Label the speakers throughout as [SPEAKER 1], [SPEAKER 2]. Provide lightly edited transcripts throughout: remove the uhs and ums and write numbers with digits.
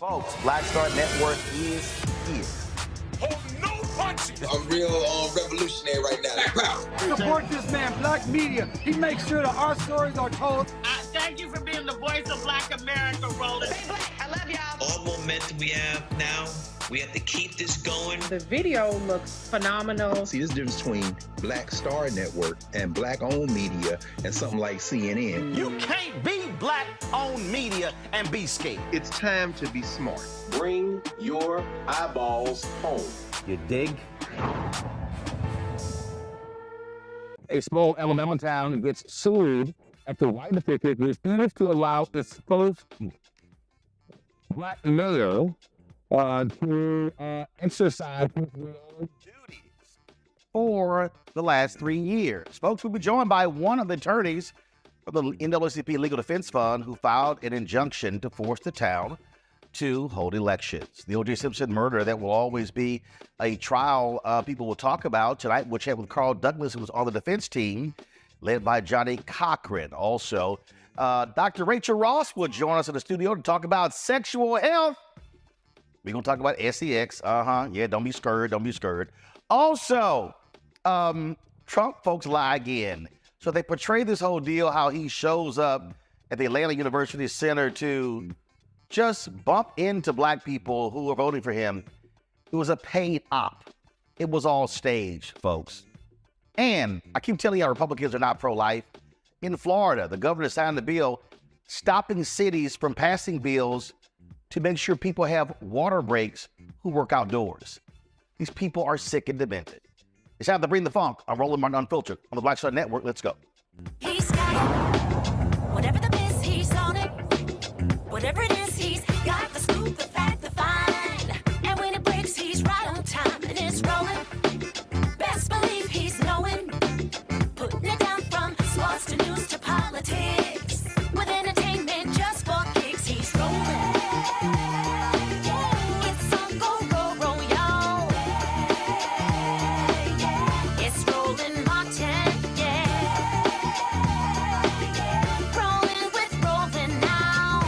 [SPEAKER 1] Folks, Black Star Network is here.
[SPEAKER 2] Hold no punches.
[SPEAKER 3] I'm real revolutionary right now.
[SPEAKER 4] Support this man, Black Media. He makes sure that our stories are told.
[SPEAKER 5] Thank you for being the voice of Black America, Roland.
[SPEAKER 6] Stay black. I love y'all.
[SPEAKER 7] All momentum we have now, we have to keep this going.
[SPEAKER 8] The video looks phenomenal.
[SPEAKER 9] See, there's a difference between Black Star Network and Black-owned media and something like CNN.
[SPEAKER 1] You can't be Black-owned media and be scared.
[SPEAKER 10] It's time to be smart.
[SPEAKER 11] Bring your eyeballs home.
[SPEAKER 1] You dig?
[SPEAKER 12] A small Alabama town gets sued after white officials refused to allow its first Black mayor to exercise his
[SPEAKER 1] duties for the last 3 years. Folks, we'll be joined by one of the attorneys from the NAACP Legal Defense Fund who filed an injunction to force the town to hold elections. The OJ Simpson murder, that will always be a trial people will talk about tonight. We'll chat with Carl Douglas, who was on the defense team, led by Johnnie Cochran. Also, Dr. Rachel Ross will join us in the studio to talk about sexual health. We're going to talk about sex. Yeah, don't be scared. Don't be scared. Also, Trump folks lie again. So they portray this whole deal, how he shows up at the Atlanta University Center to just bump into Black people who are voting for him. It was a paid op. It was all staged, folks. And I keep telling you, Republicans are not pro-life. In Florida, the governor signed the bill stopping cities from passing bills to make sure people have water breaks who work outdoors. These people are sick and demented. It's time to bring the funk. I'm Roland Martin Unfiltered on the Black Star Network. Let's go.
[SPEAKER 13] He's got it. Whatever the biz, he's on it. Whatever it is, he's got the scoop, the fact, the find. And when it breaks, he's right on time and it's rolling. Best believe he's knowing. Putting it down from sports to news to politics. With entertainment just for kicks, he's rolling. It's on go, roll, y'all. It's Roland Martin, yeah. Rolling with Roland now.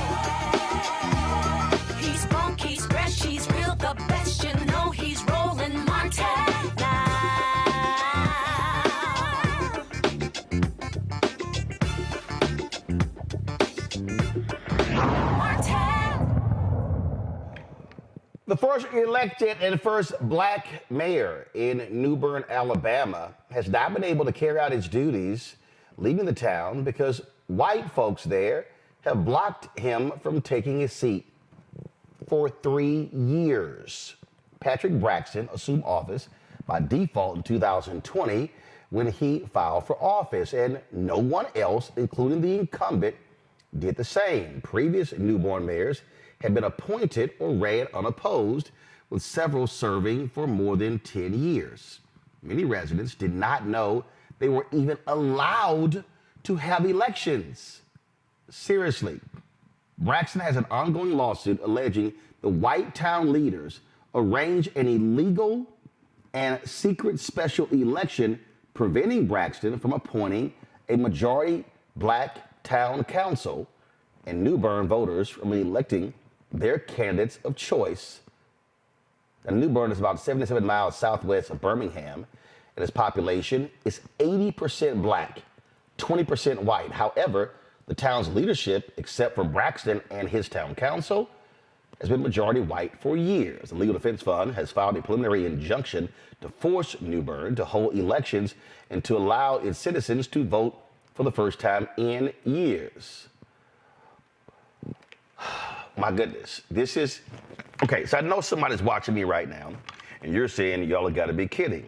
[SPEAKER 13] He's funk, he's fresh, he's real, the best, you know he's Roland Martin now.
[SPEAKER 1] The first elected and first Black mayor in Newbern, Alabama, has not been able to carry out his duties, leaving the town because white folks there have blocked him from taking his seat for 3 years. Patrick Braxton assumed office by default in 2020 when he filed for office, and no one else, including the incumbent, did the same. Previous Newbern mayors had been appointed or ran unopposed, with several serving for more than 10 years. Many residents did not know they were even allowed to have elections. Seriously, Braxton has an ongoing lawsuit alleging the white town leaders arranged an illegal and secret special election, preventing Braxton from appointing a majority Black town council and Newbern voters from electing their candidates of choice. And Newbern is about 77 miles southwest of Birmingham, and its population is 80% Black, 20% white. However, the town's leadership, except for Braxton and his town council, has been majority white for years. The Legal Defense Fund has filed a preliminary injunction to force Newbern to hold elections and to allow its citizens to vote for the first time in years. My goodness, this is, okay, so I know somebody's watching me right now, and you're saying y'all have got to be kidding.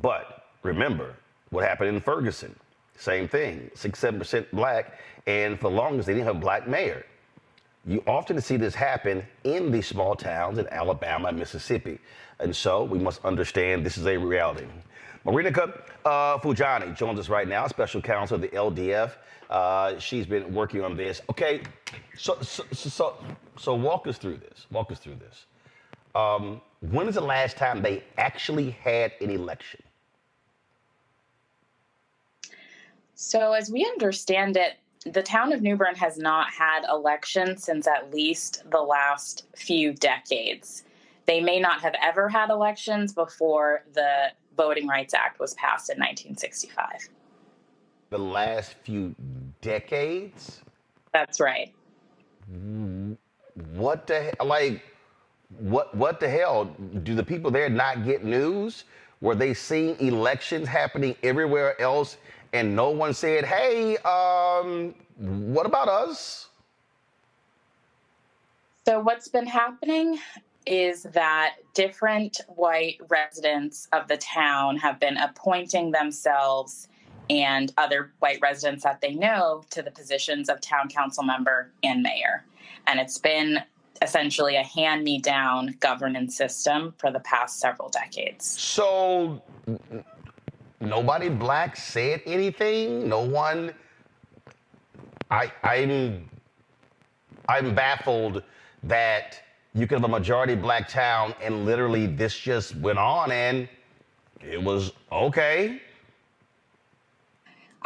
[SPEAKER 1] But remember what happened in Ferguson. Same thing, 6-7% Black, and for the longest they didn't have a Black mayor. You often see this happen in these small towns in Alabama and Mississippi. And so we must understand this is a reality. Marinika Fujani joins us right now, special counsel of the LDF. She's been working on this. Okay, so walk us through this. Walk us through this. When is the last time they actually had an election?
[SPEAKER 6] So, as we understand it, the town of Newbern has not had elections since at least the last few decades. They may not have ever had elections before the Voting Rights Act was passed in 1965.
[SPEAKER 1] The last few decades?
[SPEAKER 6] That's right.
[SPEAKER 1] What the hell? Like, what the hell? Do the people there not get news? Were they seeing elections happening everywhere else and no one said, hey, what about us?
[SPEAKER 6] So, what's been happening is that different white residents of the town have been appointing themselves and other white residents that they know to the positions of town council member and mayor. And it's been essentially a hand-me-down governance system for the past several decades.
[SPEAKER 1] So nobody black said anything? No one? I'm baffled that you could have a majority black town and literally this just went on and it was okay.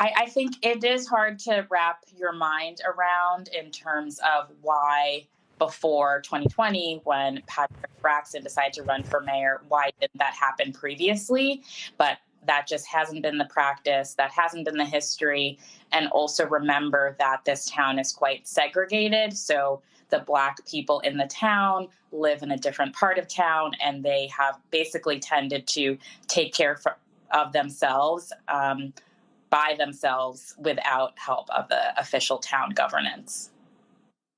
[SPEAKER 6] I think it is hard to wrap your mind around in terms of why before 2020, when Patrick Braxton decided to run for mayor, why didn't that happen previously? But that just hasn't been the practice. That hasn't been the history. And also remember that this town is quite segregated. So the black people in the town live in a different part of town, and they have basically tended to take care of themselves by themselves without help of the official town governance.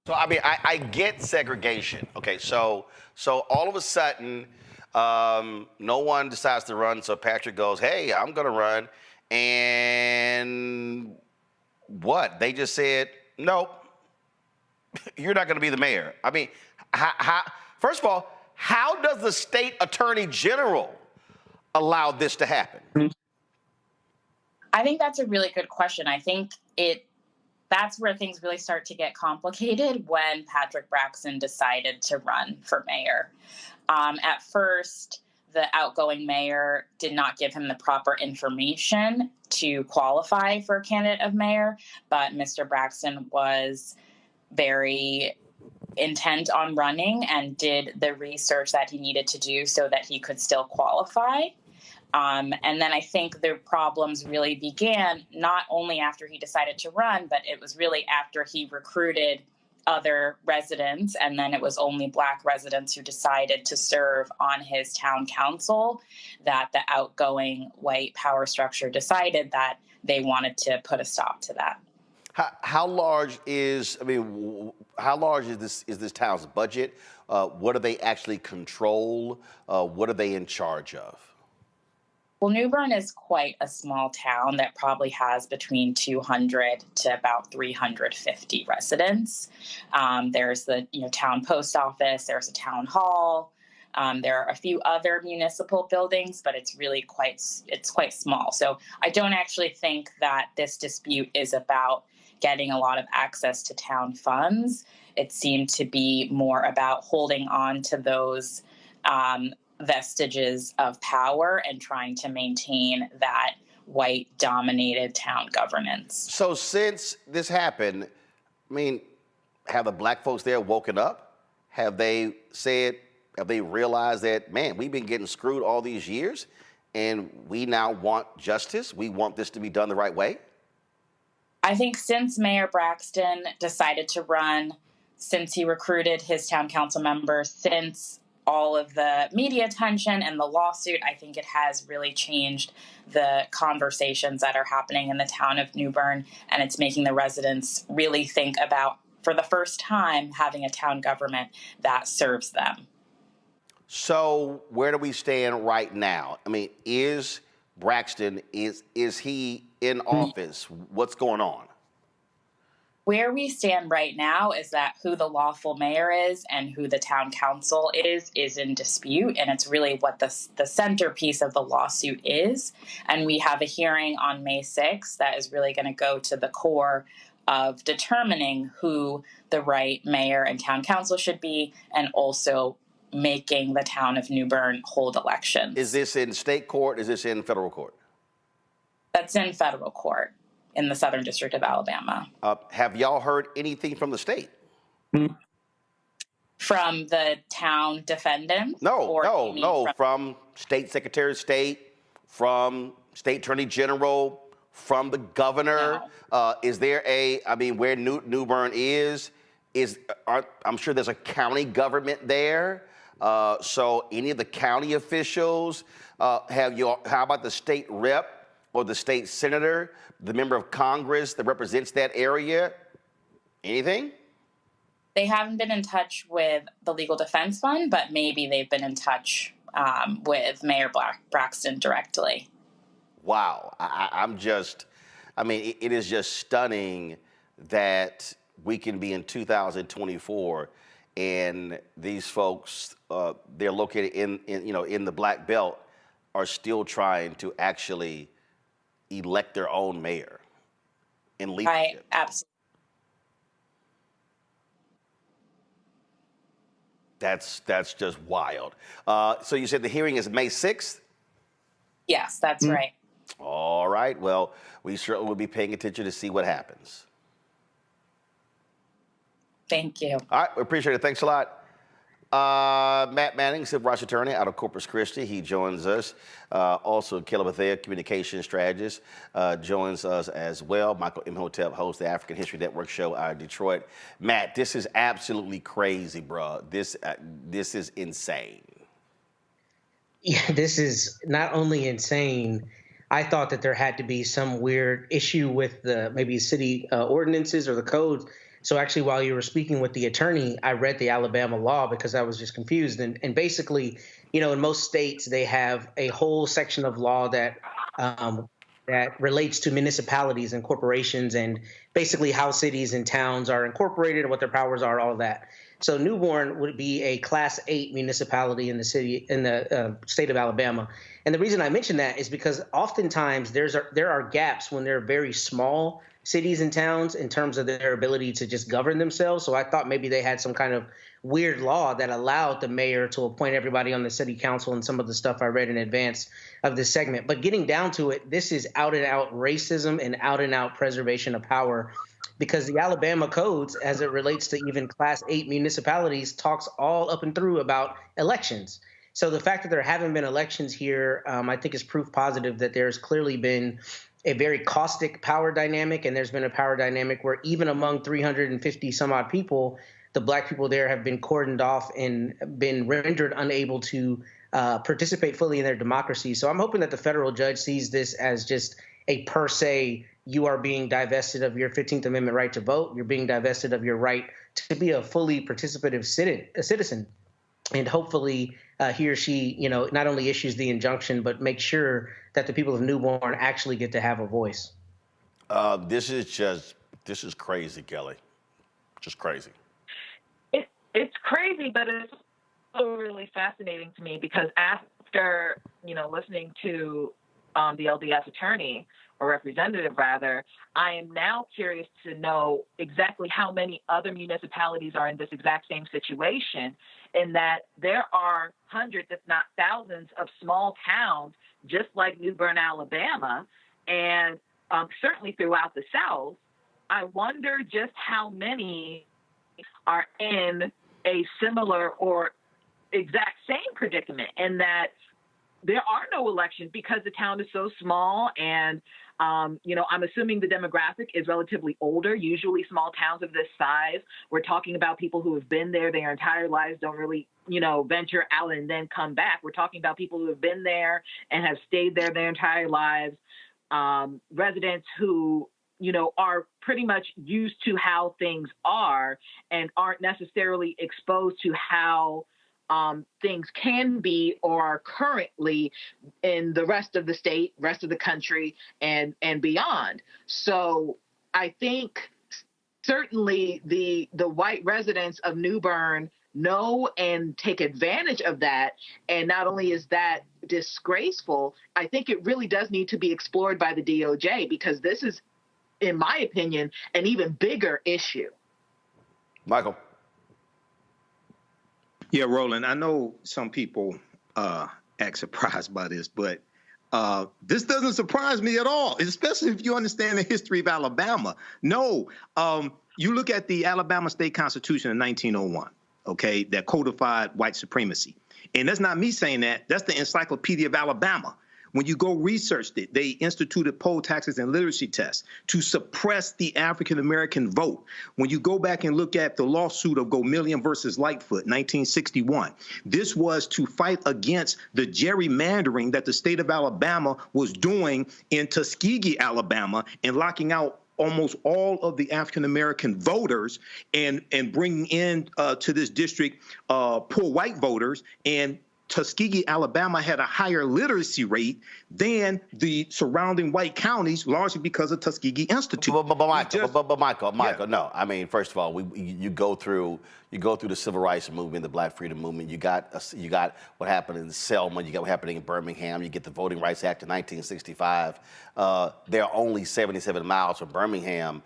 [SPEAKER 1] So, I mean, I get segregation. Okay, so all of a sudden, no one decides to run, so Patrick goes, hey, I'm going to run. And what? They just said, nope, you're not going to be the mayor. I mean, first of all, how does the state attorney general allow this to happen?
[SPEAKER 6] I think that's a really good question. I think that's where things really start to get complicated when Patrick Braxton decided to run for mayor. At first, the outgoing mayor did not give him the proper information to qualify for a candidate of mayor, but Mr. Braxton was very intent on running and did the research that he needed to do so that he could still qualify. And then I think the problems really began not only after he decided to run, but it was really after he recruited other residents, and then it was only black residents who decided to serve on his town council, that the outgoing white power structure decided that they wanted to put a stop to that.
[SPEAKER 1] How large is this town's budget? What do they actually control? What are they in charge of?
[SPEAKER 6] Well, Newbern is quite a small town that probably has between 200 to about 350 residents. There's the town post office, there's a town hall, there are a few other municipal buildings, but it's really quite small. So I don't actually think that this dispute is about getting a lot of access to town funds. It seemed to be more about holding on to those vestiges of power and trying to maintain that white-dominated town governance.
[SPEAKER 1] So since this happened, I mean, have the black folks there woken up? Have they realized that, man, we've been getting screwed all these years and we now want justice? We want this to be done the right way?
[SPEAKER 6] I think since Mayor Braxton decided to run, since he recruited his town council members, since all of the media attention and the lawsuit, I think it has really changed the conversations that are happening in the town of Newbern, and it's making the residents really think about, for the first time, having a town government that serves them.
[SPEAKER 1] So where do we stand right now? I mean, is Braxton, is he in office? What's going on?
[SPEAKER 6] Where we stand right now is that who the lawful mayor is and who the town council is in dispute, and it's really what the centerpiece of the lawsuit is. And we have a hearing on May 6th that is really going to go to the core of determining who the right mayor and town council should be, and also making the town of Newbern hold elections.
[SPEAKER 1] Is this in state court? Is this in federal court?
[SPEAKER 6] That's in federal court. in the Southern District of Alabama.
[SPEAKER 1] Have y'all heard anything from the state?
[SPEAKER 6] From the town defendants?
[SPEAKER 1] No, from State Secretary of State, from State Attorney General, from the governor.
[SPEAKER 6] No.
[SPEAKER 1] Is there where Newbern is I'm sure there's a county government there. So any of the county officials, how about the state rep or the state senator, the member of Congress that represents that area? Anything?
[SPEAKER 6] They haven't been in touch with the Legal Defense Fund, but maybe they've been in touch with Mayor Braxton directly.
[SPEAKER 1] Wow. It is just stunning that we can be in 2024 and these folks, they're located in the Black Belt, are still trying to actually elect their own mayor and leadership.
[SPEAKER 6] Right, absolutely.
[SPEAKER 1] That's just wild. So you said the hearing is May 6th?
[SPEAKER 6] Yes, that's right.
[SPEAKER 1] All right. Well, we certainly will be paying attention to see what happens.
[SPEAKER 6] Thank you.
[SPEAKER 1] All right. We appreciate it. Thanks a lot. Matt Manning, civil rights attorney out of Corpus Christi. He joins us. Also, Caleb Bethea, communication strategist, joins us as well. Michael Imhotep hosts the African History Network show out of Detroit. Matt, this is absolutely crazy, bro. This is insane.
[SPEAKER 10] Yeah, this is not only insane. I thought that there had to be some weird issue with maybe city ordinances or the codes. So actually, while you were speaking with the attorney, I read the Alabama law because I was just confused. And basically, in most states, they have a whole section of law that relates to municipalities and corporations and basically how cities and towns are incorporated and what their powers are, all of that. So Newbern would be a Class 8 municipality in the state of Alabama. And the reason I mention that is because oftentimes there are gaps when they're very small cities and towns in terms of their ability to just govern themselves. So I thought maybe they had some kind of weird law that allowed the mayor to appoint everybody on the city council and some of the stuff I read in advance of this segment. But getting down to it, this is out and out racism and out and out preservation of power, because the Alabama codes, as it relates to even Class 8 municipalities, talks all up and through about elections. So the fact that there haven't been elections here, I think is proof positive that there's clearly been a very caustic power dynamic, and there's been a power dynamic where even among 350 some odd people, the Black people there have been cordoned off and been rendered unable to participate fully in their democracy. So I'm hoping that the federal judge sees this as just a per se, you are being divested of your 15th Amendment right to vote. You're being divested of your right to be a fully participative citizen. And hopefully he or she, not only issues the injunction, but makes sure that the people of Newbern actually get to have a voice.
[SPEAKER 1] This is crazy, Kelly. Just crazy.
[SPEAKER 14] It's crazy, but it's also really fascinating to me because after, listening to the LDS attorney, or representative rather, I am now curious to know exactly how many other municipalities are in this exact same situation, in that there are hundreds, if not thousands, of small towns just like Newbern, Alabama, and certainly throughout the South. I wonder just how many are in a similar or exact same predicament, in that there are no elections because the town is so small, and I'm assuming the demographic is relatively older. Usually small towns of this size, we're talking about people who have been there their entire lives, don't really, venture out and then come back. We're talking about people who have been there and have stayed there their entire lives, residents who, are pretty much used to how things are and aren't necessarily exposed to how things can be or are currently in the rest of the state, rest of the country, and beyond. So I think certainly the white residents of Newbern know and take advantage of that. And not only is that disgraceful, I think it really does need to be explored by the DOJ, because this is, in my opinion, an even bigger issue.
[SPEAKER 1] Michael.
[SPEAKER 9] Yeah, Roland, I know some people act surprised by this, but This doesn't surprise me at all, especially if you understand the history of Alabama. No, you look at the Alabama State Constitution in 1901, okay, that codified white supremacy. And that's not me saying that. That's the Encyclopedia of Alabama. When you go research it, they instituted poll taxes and literacy tests to suppress the African-American vote. When you go back and look at the lawsuit of Gomillion versus Lightfoot, 1961, this was to fight against the gerrymandering that the state of Alabama was doing in Tuskegee, Alabama, and locking out almost all of the African-American voters and bringing in to this district poor white voters. And Tuskegee, Alabama had a higher literacy rate than the surrounding white counties, largely because of Tuskegee Institute.
[SPEAKER 1] But Michael, no. I mean, first of all, you go through the civil rights movement, the Black freedom movement. You got what happened in Selma. You got what happened in Birmingham. You get the Voting Rights Act of 1965. They're only 77 miles from Birmingham.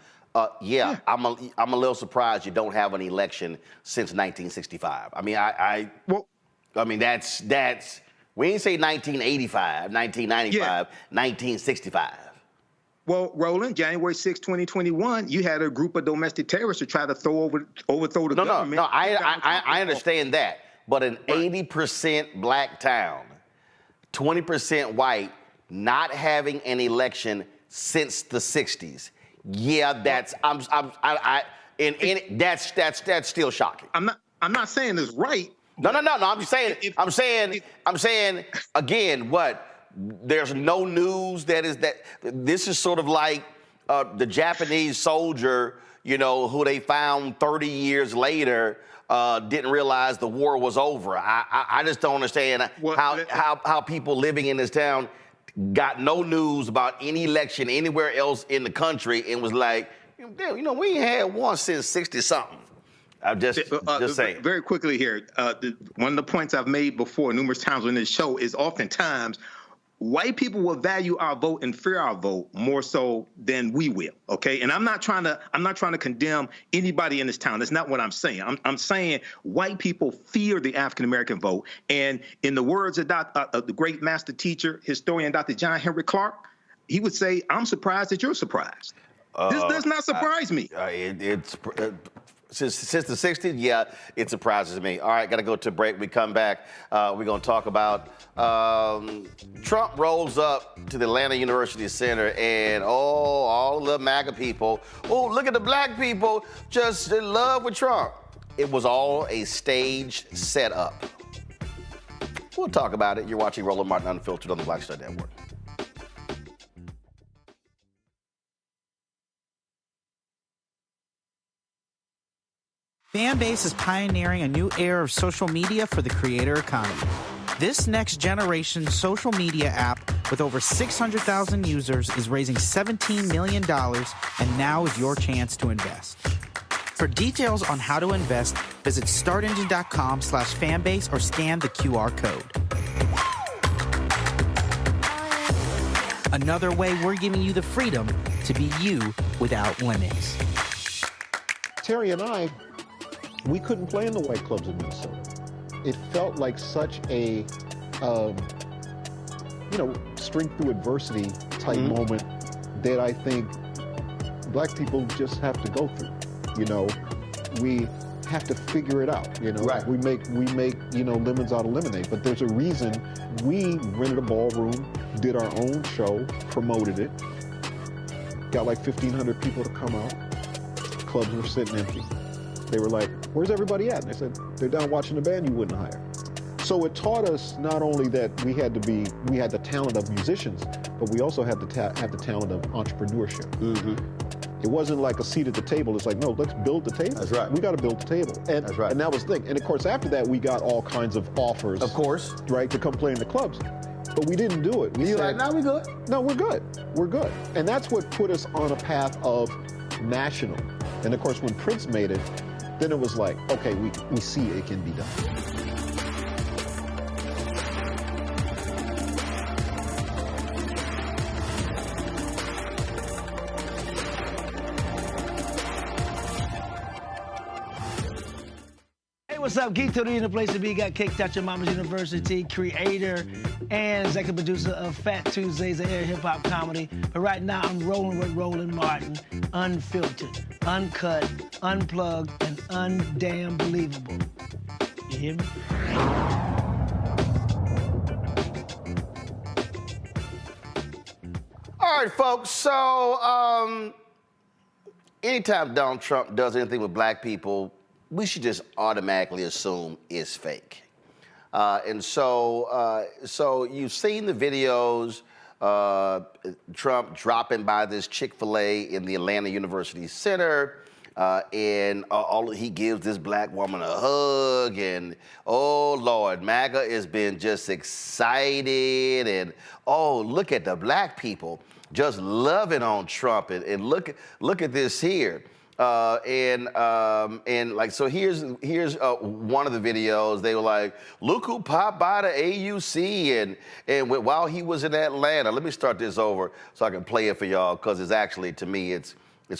[SPEAKER 1] Yeah, I'm a little surprised you don't have an election since 1965. I mean, that's we ain't say 1985, 1995, 1965.
[SPEAKER 9] Well, Roland, January 6, 2021, you had a group of domestic terrorists to try to overthrow the government.
[SPEAKER 1] No, I understand that. But an 80% black town, 20% white, not having an election since the 60s. Yeah, that's that's still shocking.
[SPEAKER 9] I'm not saying it's right.
[SPEAKER 1] No. I'm saying again, what? There's no news that this is sort of like the Japanese soldier, who they found 30 years later didn't realize the war was over. I just don't understand how people living in this town got no news about any election anywhere else in the country and was like, damn, we ain't had one since 60-something. I'm just saying.
[SPEAKER 9] Very quickly here, one of the points I've made before numerous times on this show is oftentimes white people will value our vote and fear our vote more so than we will. Okay, and I'm not trying to condemn anybody in this town. That's not what I'm saying. I'm saying white people fear the African American vote, and in the words of the great master teacher, historian Dr. John Henry Clark, he would say, "I'm surprised that you're surprised." This does not surprise me.
[SPEAKER 1] Since the 60s, yeah, it surprises me. All right, got to go to a break. We come back. We're going to talk about Trump rolls up to the Atlanta University Center and, all the MAGA people, look at the black people just in love with Trump. It was all a staged setup. We'll talk about it. You're watching Roland Martin Unfiltered on the Black Star Network.
[SPEAKER 15] Fanbase is pioneering a new era of social media for the creator economy. This next generation social media app with over 600,000 users is raising $17 million, and now is your chance to invest. For details on how to invest, visit startengine.com/fanbase or scan the QR code. Another way we're giving you the freedom to be you without limits.
[SPEAKER 16] Terry and I, we couldn't play in the white clubs in Minnesota. It felt like such a, strength through adversity type moment that I think black people just have to go through. We have to figure it out. Right. We make lemons out of lemonade. But there's a reason we rented a ballroom, did our own show, promoted it, got like 1,500 people to come out. Clubs were sitting empty. They were like, "Where's everybody at?" And I said, "They're down watching the band you wouldn't hire." So it taught us not only that we had the talent of musicians, but we also had to have the talent of entrepreneurship. It wasn't like a seat at the table. It's like, no, let's build the table. That's right. We got to build the table. And, that's right. And that was the thing. And of course, after that, we got all kinds of offers. Of course. Right, to come play in the clubs. But we didn't do it. We said, "No, we're good. No, we're good. We're good." And that's what put us on a path of national. And of course, when Prince made it, then it was like, okay, we see it can be done.
[SPEAKER 17] what's up? Geek Totally in the place to be. Got kicked out your mama's university, creator and executive producer of Fat Tuesdays, an air hip-hop comedy. But right now, I'm rolling with Roland Martin, unfiltered, uncut, unplugged, and undamn believable. You hear me?
[SPEAKER 1] All right, folks, so anytime Donald Trump does anything with black people, we should just automatically assume it's fake. So you've seen the videos, Trump dropping by this Chick-fil-A in the Atlanta University Center, and he gives this black woman a hug, and oh Lord, MAGA has been just excited, and oh, look at the black people just loving on Trump, and look at this here. So here's one of the videos. They were like, look who popped by the AUC, and while he was in Atlanta. Let me start this over so I can play it for y'all, because it's actually, to me, it's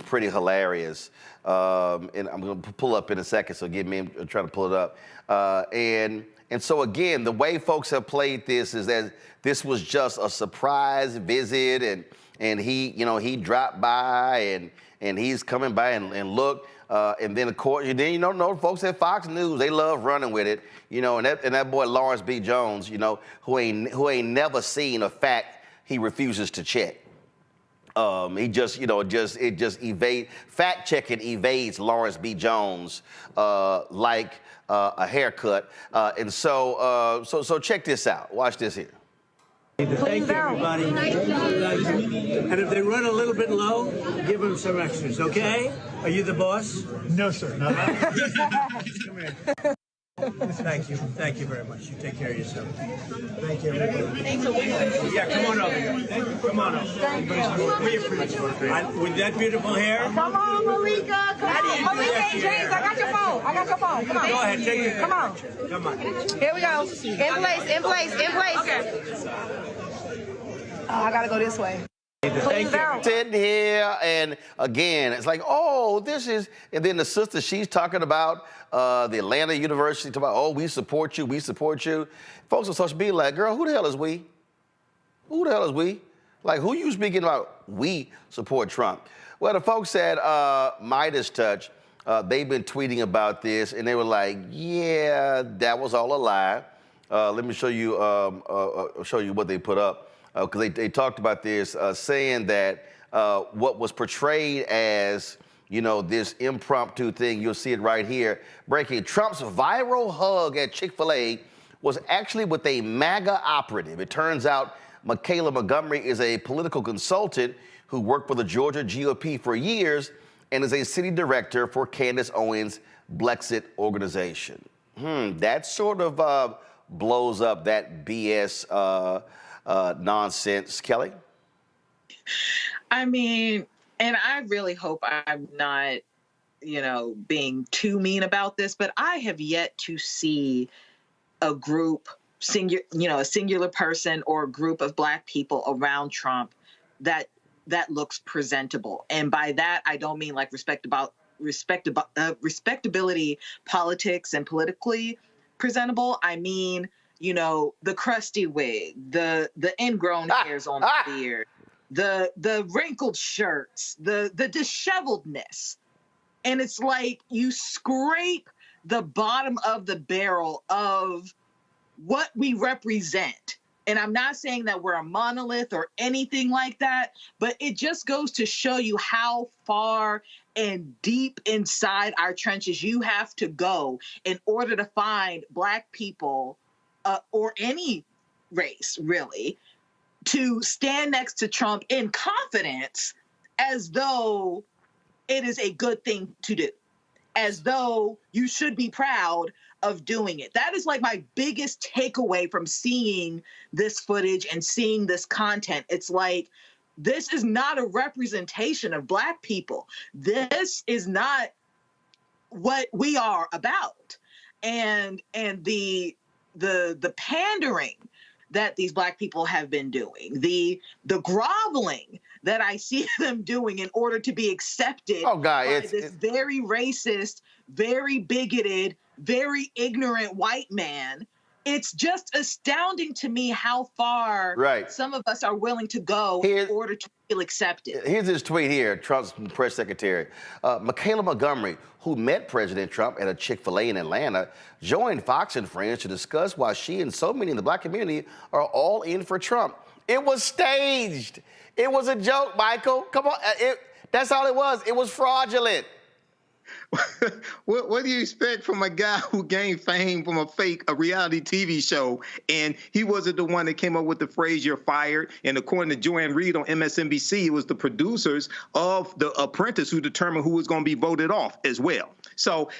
[SPEAKER 1] pretty hilarious. And I'm gonna pull up in a second, so give me, I'm trying to pull it up. And so again, the way folks have played this is that this was just a surprise visit, and he dropped by, and he's coming by and look, and then of course, folks at Fox News, they love running with it, and that boy Lawrence B. Jones, who ain't never seen a fact he refuses to check. He just, fact checking evades Lawrence B. Jones like a haircut, and so check this out. Watch this here.
[SPEAKER 18] Thank you, everybody. And if they run a little bit low, give them some extras, okay? Are you the boss? No, sir. Not Come here. Thank you. Thank you very much. You take care of yourself. Thank you, everybody. Thank you. Yeah, come on over here. Come on over. Thank you. We appreciate it. With that beautiful hair.
[SPEAKER 8] Come on, Malika. Come on. Malika and James, I got your phone. Come on.
[SPEAKER 18] Go ahead, take it.
[SPEAKER 8] Come on.
[SPEAKER 18] Come on.
[SPEAKER 8] Here we go. In place. Okay. Oh, I gotta go this way.
[SPEAKER 1] Sitting here, and again, it's like, oh, this is, and then the sister, she's talking about the Atlanta University, talking about, oh, we support you. Folks on social media like, girl, who the hell is we? Who the hell is we? Like, who you speaking about? We support Trump. Well, the folks at Midas Touch, they've been tweeting about this, and they were like, yeah, that was all a lie. Let me show you what they put up. Because they talked about this, saying that what was portrayed as, this impromptu thing, you'll see it right here, breaking. Trump's viral hug at Chick-fil-A was actually with a MAGA operative. It turns out Michaela Montgomery is a political consultant who worked for the Georgia GOP for years and is a city director for Candace Owens' Blexit organization. That sort of blows up that BS nonsense. Kelly?
[SPEAKER 14] I mean, and I really hope I'm not, being too mean about this, but I have yet to see a group, a singular person or a group of black people around Trump that looks presentable. And by that, I don't mean like respectability politics and politically presentable. I mean, the crusty wig, the ingrown hairs on the beard, the wrinkled shirts, the disheveledness. And it's like you scrape the bottom of the barrel of what we represent. And I'm not saying that we're a monolith or anything like that, but it just goes to show you how far and deep inside our trenches you have to go in order to find black people or any race, really, to stand next to Trump in confidence as though it is a good thing to do, as though you should be proud of doing it. That is like my biggest takeaway from seeing this footage and seeing this content. It's like, this is not a representation of black people. This is not what we are about. And the pandering that these black people have been doing, the groveling
[SPEAKER 19] that I see them doing in order to be accepted by this very racist, very bigoted, very ignorant white man. It's just astounding to me how far some of us are willing to go in order to feel accepted.
[SPEAKER 1] Here's his tweet here, Trump's press secretary. Michaela Montgomery, who met President Trump at a Chick-fil-A in Atlanta, joined Fox and Friends to discuss why she and so many in the black community are all in for Trump. It was staged. It was a joke, Michael. Come on. That's all it was. It was fraudulent.
[SPEAKER 9] What do you expect from a guy who gained fame from a reality TV show, and he wasn't the one that came up with the phrase "you're fired"? And according to Joanne Reed on MSNBC, it was the producers of The Apprentice who determined who was going to be voted off as well. So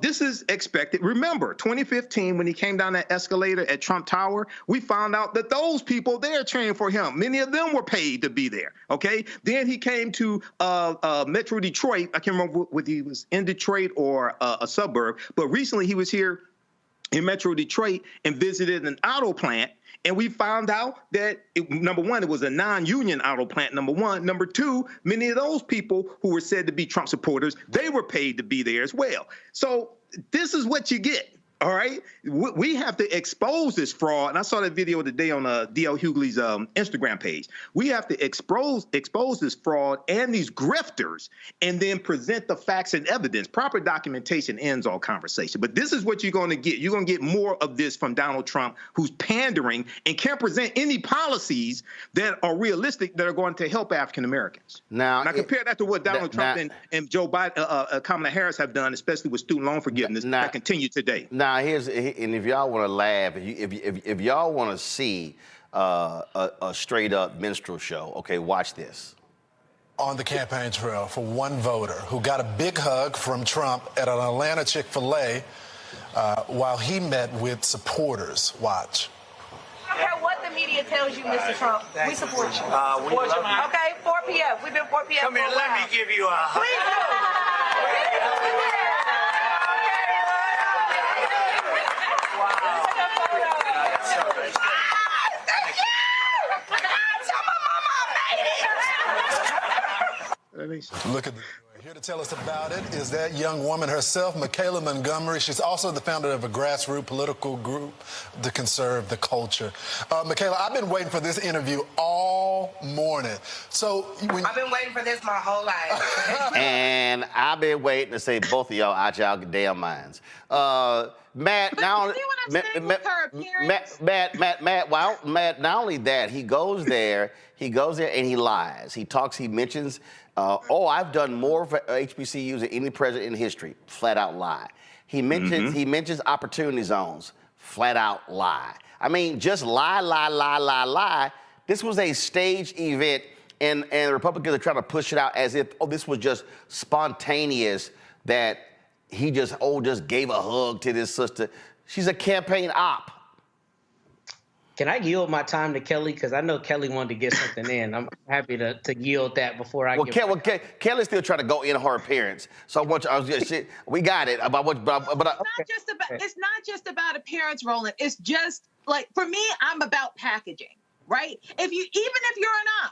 [SPEAKER 9] this is expected. Remember, 2015, when he came down that escalator at Trump Tower, we found out that those people there cheering for him, many of them were paid to be there. Okay. Then he came to Metro Detroit. I can't remember whether he was in Detroit or a suburb, but recently he was here in Metro Detroit and visited an auto plant. And we found out that, number one, it was a non-union auto plant, number one. Number two, many of those people who were said to be Trump supporters, they were paid to be there as well. So this is what you get. All right, we have to expose this fraud. And I saw that video today on D.L. Hughley's Instagram page. We have to expose this fraud and these grifters and then present the facts and evidence. Proper documentation ends all conversation. But this is what you're going to get. You're going to get more of this from Donald Trump, who's pandering and can't present any policies that are realistic that are going to help African Americans. Now compare that to what Donald Trump and Joe Biden, Kamala Harris have done, especially with student loan forgiveness that continue today.
[SPEAKER 1] Now, and if y'all want to laugh, if y'all want to see a straight up minstrel show, okay, watch this.
[SPEAKER 20] On the campaign trail for one voter who got a big hug from Trump at an Atlanta Chick-fil-A while he met with supporters. Watch.
[SPEAKER 8] I don't care what the media tells you, Mr. Trump. We support you.
[SPEAKER 18] We love you.
[SPEAKER 8] Okay, 4 p.m. We've been 4 p.m.
[SPEAKER 18] Come here, let me give you a hug.
[SPEAKER 8] Please do.
[SPEAKER 20] Look at this. Here to tell us about it is that young woman herself, Michaela Montgomery. She's also the founder of a grassroots political group to conserve the culture. Michaela, I've been waiting for this interview all morning. So
[SPEAKER 8] I've been waiting for this my whole life.
[SPEAKER 1] And I've been waiting to say both of y'all out y'all damn minds. Matt, now Matt, not only that, he goes there and he lies. He mentions, I've done more for HBCUs than any president in history. Flat out lie. He mentions opportunity zones. Flat out lie. I mean, just lie. This was a staged event, and the Republicans are trying to push it out as if, this was just spontaneous, that he just gave a hug to this sister. She's a campaign op.
[SPEAKER 10] Can I yield my time to Kelly? Because I know Kelly wanted to get something in. I'm happy to yield that before I get.
[SPEAKER 1] Kelly's still trying to go in her appearance. So we got it.
[SPEAKER 19] It's not just about appearance, Roland. It's just like, for me, I'm about packaging, right? Even if you're an op,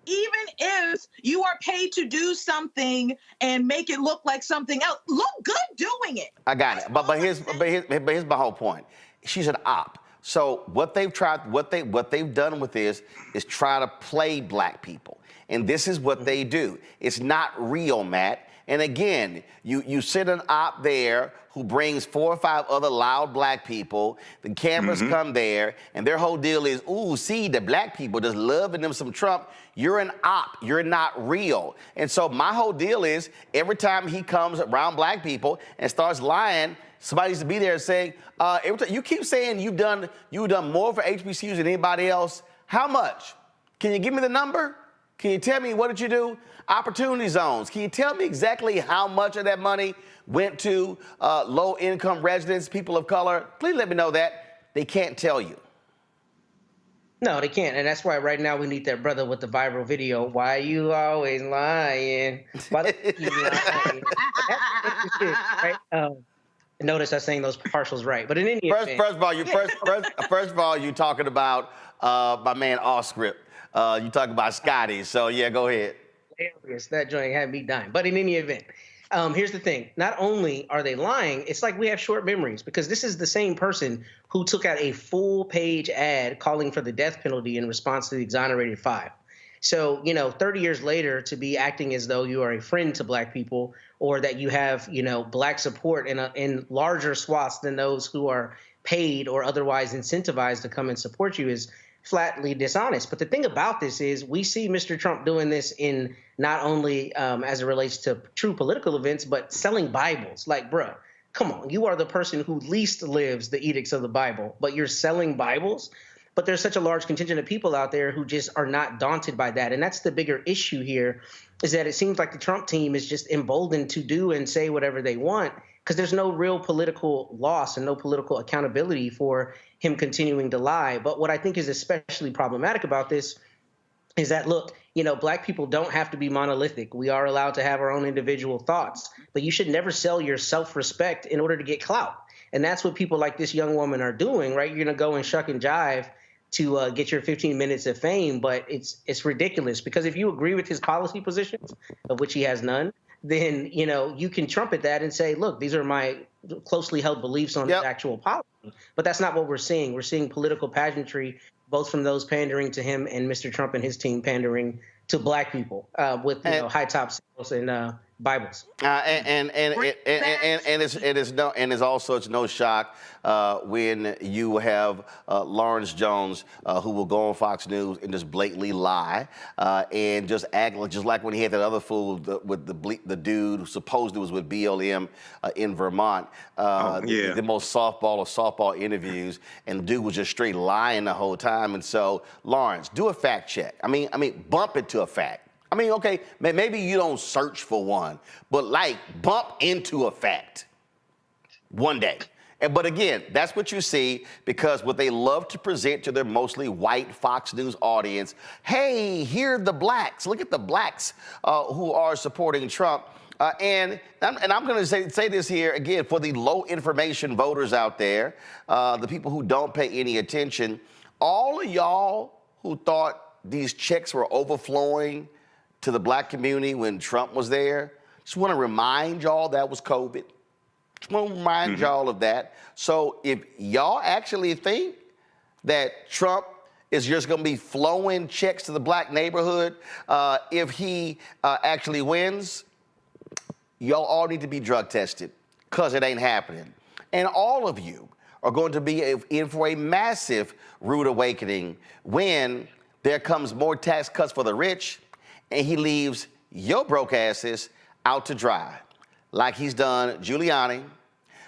[SPEAKER 19] even if you are paid to do something and make it look like something else, look good doing it.
[SPEAKER 1] I got it. But here's my whole point. She's an op. So what they've done with this is try to play black people. And this is what they do. It's not real, Matt. And again, you sit an op there who brings 4 or 5 other loud black people. The cameras come there, and their whole deal is, see, the black people just loving them some Trump. You're an op. You're not real. And so my whole deal is, every time he comes around black people and starts lying, somebody needs to be there saying, you keep saying you've done more for HBCUs than anybody else. How much? Can you give me the number? Can you tell me what did you do? Opportunity zones. Can you tell me exactly how much of that money went to low-income residents, people of color? Please let me know that. They can't tell you.
[SPEAKER 10] No, they can't. And that's why right now we need that brother with the viral video. Why you always lying? Why you lying? Right? Notice I saying those partials right. But in any event,
[SPEAKER 1] first of all, you talking about my man off script. You talk about Scotty. So, yeah, go ahead.
[SPEAKER 10] Hilarious. That joint had me dying. But in any event, here's the thing. Not only are they lying, it's like we have short memories, because this is the same person who took out a full-page ad calling for the death penalty in response to the exonerated 5. So, 30 years later, to be acting as though you are a friend to black people, or that you have, black support in larger swaths than those who are paid or otherwise incentivized to come and support you, is flatly dishonest. But the thing about this is we see Mr. Trump doing this in not only as it relates to true political events, but selling Bibles. Like, bruh, come on, you are the person who least lives the edicts of the Bible, but you're selling Bibles? But there's such a large contingent of people out there who just are not daunted by that. And that's the bigger issue here, is that it seems like the Trump team is just emboldened to do and say whatever they want, because there's no real political loss and no political accountability for him continuing to lie. But what I think is especially problematic about this is that, look, black people don't have to be monolithic. We are allowed to have our own individual thoughts, but you should never sell your self-respect in order to get clout. And that's what people like this young woman are doing, right? You're going to go and shuck and jive to get your 15 minutes of fame, but it's ridiculous, because if you agree with his policy positions, of which he has none, then, you can trumpet that and say, look, these are my closely held beliefs on his actual policy. But that's not what we're seeing. We're seeing political pageantry, both from those pandering to him and Mr. Trump and his team pandering to black people with high top sales and Bibles.
[SPEAKER 1] It's also no shock when you have Lawrence Jones who will go on Fox News and just blatantly lie and just act just like when he had that other fool with the dude who supposedly was with BLM in Vermont. The most softball of softball interviews, and the dude was just straight lying the whole time. And so, Lawrence, do a fact check. I mean, bump it to a fact. I mean, okay, maybe you don't search for one, but bump into a fact one day. But again, that's what you see, because what they love to present to their mostly white Fox News audience, hey, here are the blacks. Look at the blacks who are supporting Trump. And I'm going to say this here again for the low information voters out there, the people who don't pay any attention, all of y'all who thought these checks were overflowing to the black community when Trump was there, just want to remind y'all that was COVID. Just want to remind y'all of that. So if y'all actually think that Trump is just going to be flowing checks to the black neighborhood if he actually wins, y'all all need to be drug tested, because it ain't happening. And all of you are going to be in for a massive rude awakening when there comes more tax cuts for the rich, and he leaves your broke asses out to dry, like he's done Giuliani,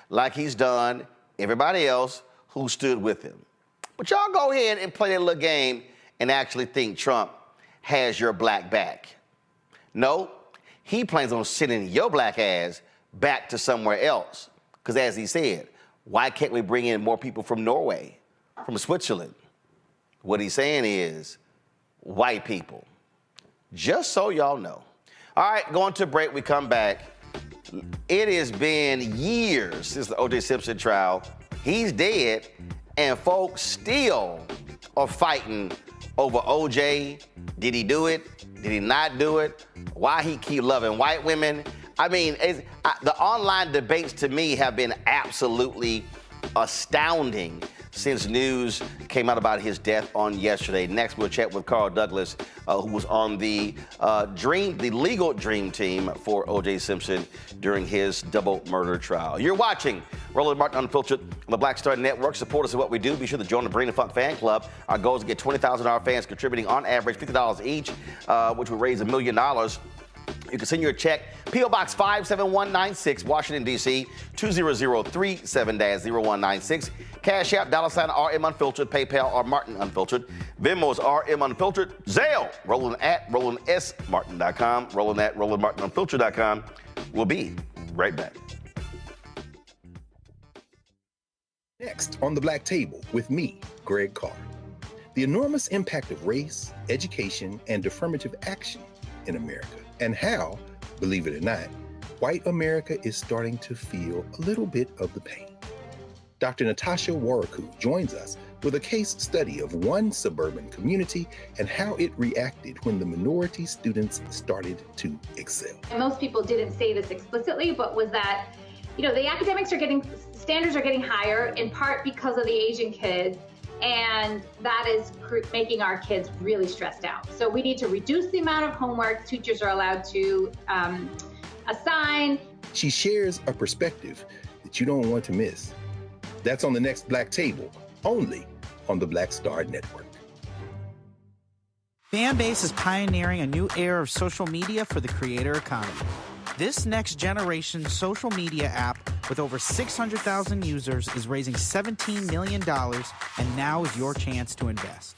[SPEAKER 1] like he's done everybody else who stood with him. But y'all go ahead and play that little game and actually think Trump has your black back. No, he plans on sending your black ass back to somewhere else. Because as he said, why can't we bring in more people from Norway, from Switzerland? What he's saying is white people. Just so y'all know. All right, going to break, we come back. It has been years since the OJ Simpson trial. He's dead, and folks still are fighting over OJ. Did he do it? Did he not do it? Why he keep loving white women? I mean, the online debates to me have been absolutely astounding since news came out about his death on yesterday. Next, we'll chat with Carl Douglas, who was on the legal dream team for OJ Simpson during his double murder trial. You're watching Roland Martin Unfiltered on the Black Star Network. Support us in what we do. Be sure to join the Bring the Funk fan club. Our goal is to get 20,000 of our fans contributing on average $50 each, which will raise $1 million. You can send your check, P.O. Box 57196, Washington, D.C., 20037-0196. Cash App, $RM Unfiltered, PayPal, or Martin Unfiltered. Venmo is RM Unfiltered. Zelle, Roland at RolandSMartin.com. Roland at RolandMartinUnfiltered.com. We'll be right back.
[SPEAKER 21] Next on The Black Table with me, Greg Carr. The enormous impact of race, education, and affirmative action in America, and how, believe it or not, white America is starting to feel a little bit of the pain. Dr. Natasha Waraku joins us with a case study of one suburban community and how it reacted when the minority students started to excel.
[SPEAKER 2] Most people didn't say this explicitly, but was that, you know, the academics are getting, standards are getting higher in part because of the Asian kids, and that is making our kids really stressed out. So we need to reduce the amount of homework teachers are allowed to assign.
[SPEAKER 21] She shares a perspective that you don't want to miss. That's on the next Black Table, only on the Black Star Network.
[SPEAKER 15] Fanbase is pioneering a new era of social media for the creator economy. This next generation social media app with over 600,000 users is raising $17 million, and now is your chance to invest.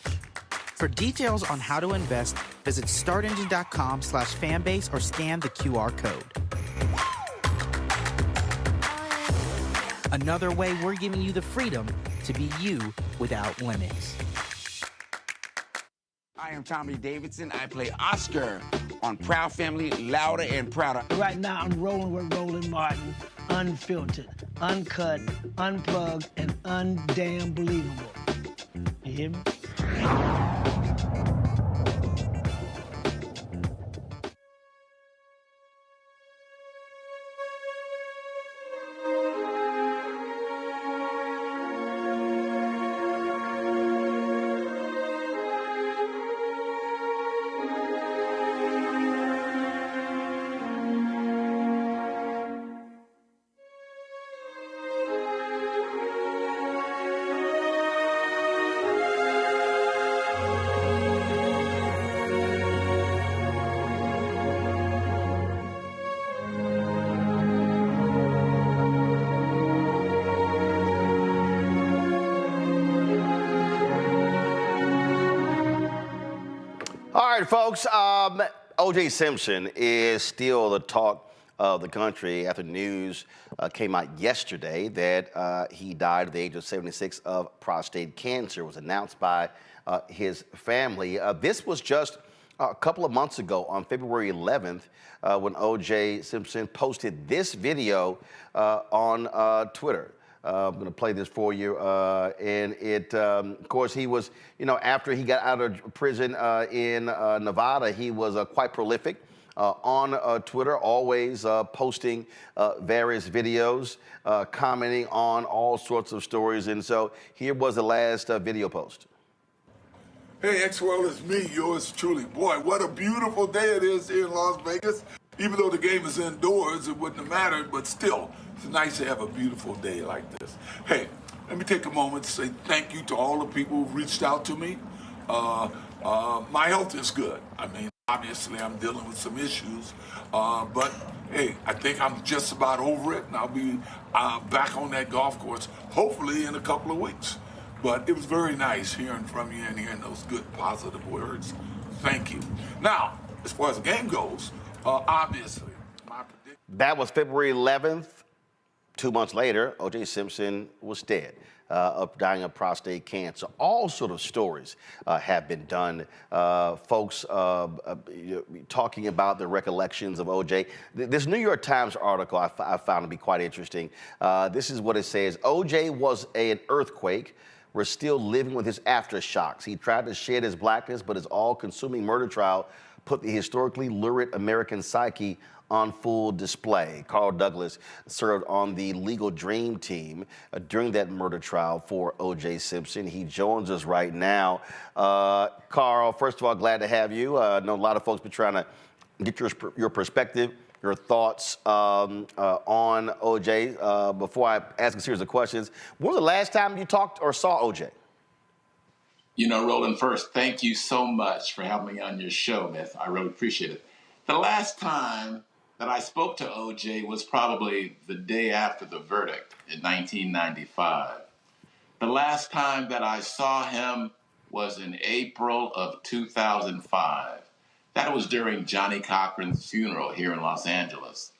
[SPEAKER 15] For details on how to invest, visit startengine.com/fanbase or scan the QR code. Another way we're giving you the freedom to be you without limits.
[SPEAKER 22] I am Tommy Davidson. I play Oscar on Proud Family, Louder and Prouder.
[SPEAKER 17] Right now, I'm rolling with Roland Martin, unfiltered, uncut, unplugged, and undamn believable. You hear me?
[SPEAKER 1] All right, folks, OJ Simpson is still the talk of the country after news came out yesterday that he died at the age of 76 of prostate cancer. It was announced by his family. This was just a couple of months ago on February 11th when OJ Simpson posted this video on Twitter. I'm going to play this for you. And it, of course, he was, you know, after he got out of prison in Nevada, he was quite prolific on Twitter, always posting various videos, commenting on all sorts of stories. And so here was the last video post.
[SPEAKER 23] Hey, X-World, it's me, yours truly. Boy, what a beautiful day it is here in Las Vegas. Even though the game is indoors, it wouldn't have mattered, but still, it's nice to have a beautiful day like this. Hey, let me take a moment to say thank you to all the people who've reached out to me. My health is good. I mean, obviously, I'm dealing with some issues, but hey, I think I'm just about over it, and I'll be back on that golf course, hopefully in a couple of weeks. But it was very nice hearing from you and hearing those good, positive words. Thank you. Now, as far as the game goes, obviously, my prediction.
[SPEAKER 1] That was February 11th. 2 months later, OJ Simpson was dead, dying of prostate cancer. All sort of stories have been done. Folks talking about the recollections of OJ. This New York Times article I found to be quite interesting. This is what it says. OJ was an earthquake. We're still living with his aftershocks. He tried to shed his blackness, but his all-consuming murder trial put the historically lurid American psyche on full display. Carl Douglas served on the legal dream team during that murder trial for O.J. Simpson. He joins us right now. Carl, first of all, glad to have you. I know a lot of folks been trying to get your perspective, your thoughts on O.J. Before I ask a series of questions, when was the last time you talked or saw O.J.?
[SPEAKER 11] You know, Roland, first, thank you so much for having me on your show, Myth. I really appreciate it. The last time that I spoke to OJ was probably the day after the verdict in 1995. The last time that I saw him was in April of 2005. That was during Johnnie Cochran's funeral here in Los Angeles.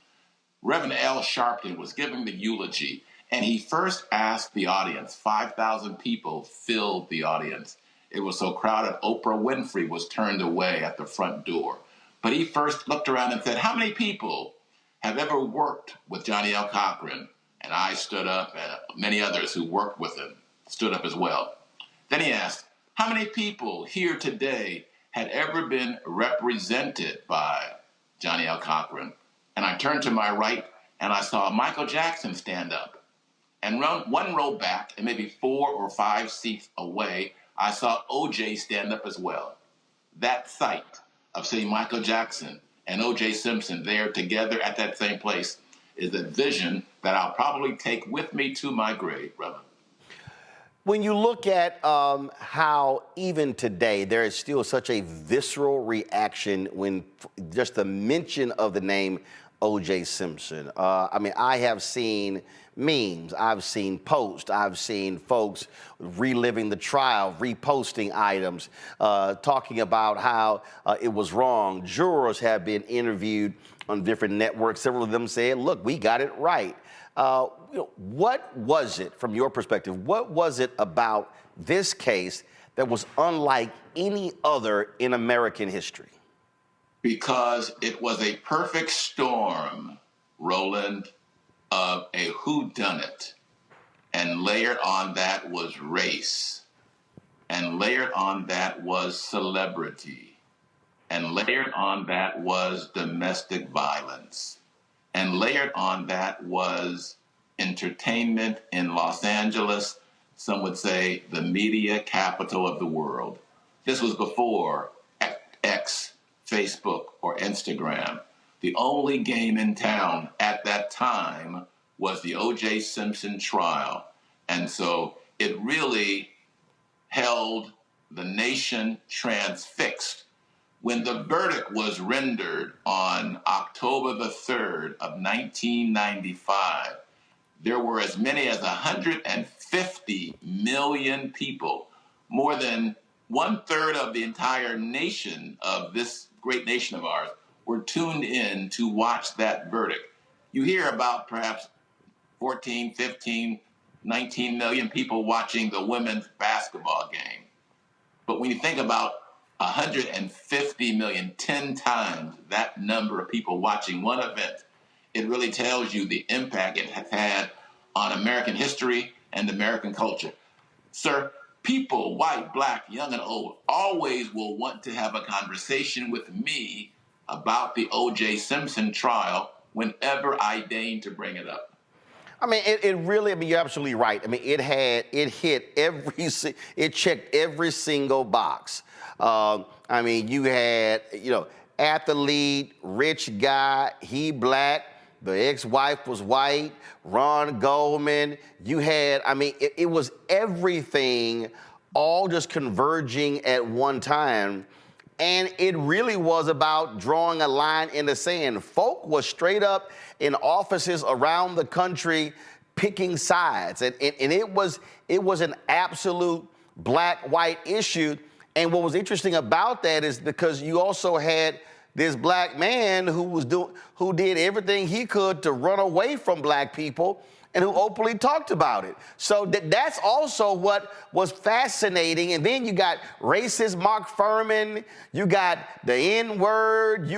[SPEAKER 11] Reverend Al Sharpton was giving the eulogy, and he first asked the audience. 5,000 people filled the audience. It was so crowded, Oprah Winfrey was turned away at the front door. But he first looked around and said, how many people have ever worked with Johnnie L. Cochran? And I stood up, and many others who worked with him stood up as well. Then he asked, how many people here today had ever been represented by Johnnie Cochran? And I turned to my right and I saw Michael Jackson stand up. And one row back, and maybe 4 or 5 seats away, I saw OJ stand up as well. That sight of seeing Michael Jackson and OJ Simpson there together at that same place is a vision that I'll probably take with me to my grave, brother.
[SPEAKER 1] When you look at how even today there is still such a visceral reaction when just the mention of the name OJ Simpson. I mean, I have seen memes, I've seen posts, I've seen folks reliving the trial, reposting items, talking about how it was wrong. Jurors have been interviewed on different networks. Several of them said, look, we got it right. What was it, from your perspective, what was it about this case that was unlike any other in American history?
[SPEAKER 11] Because it was a perfect storm, Roland, of a whodunit. And layered on that was race. And layered on that was celebrity. And layered on that was domestic violence. And layered on that was entertainment in Los Angeles, some would say the media capital of the world. This was before X, Facebook, or Instagram. The only game in town at that time was the OJ Simpson trial. And so it really held the nation transfixed. When the verdict was rendered on October the 3rd of 1995, there were as many as 150 million people, more than 1/3 of the entire nation of this great nation of ours, were tuned in to watch that verdict. You hear about perhaps 14, 15, 19 million people watching the women's basketball game. But when you think about 150 million, 10 times that number of people watching one event, it really tells you the impact it has had on American history and American culture. Sir, people, white, black, young, and old, always will want to have a conversation with me about the O.J. Simpson trial whenever I deign to bring it up.
[SPEAKER 1] I mean, it really, I mean, you're absolutely right. I mean, it checked every single box. I mean, you had, athlete, rich guy, he black, the ex-wife was white, Ron Goldman. You had, I mean, it was everything all just converging at one time. And it really was about drawing a line in the sand. Folk was straight up in offices around the country picking sides. And it was an absolute black-white issue. And what was interesting about that is because you also had this black man who did everything he could to run away from black people and who openly talked about it. So that's also what was fascinating. And then you got racist Mark Furman, you got the N-word,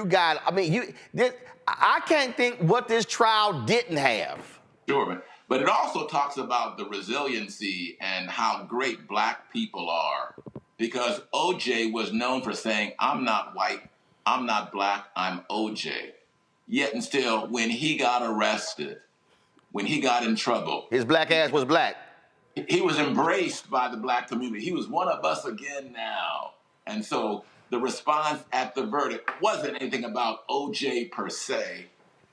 [SPEAKER 1] I can't think what this trial didn't have.
[SPEAKER 11] Sure, but it also talks about the resiliency and how great black people are. Because OJ was known for saying, I'm not white, I'm not black, I'm OJ. Yet and still, when he got arrested, when he got in trouble,
[SPEAKER 1] his black ass was black.
[SPEAKER 11] He was embraced by the black community. He was one of us again now. And so the response at the verdict wasn't anything about OJ per se,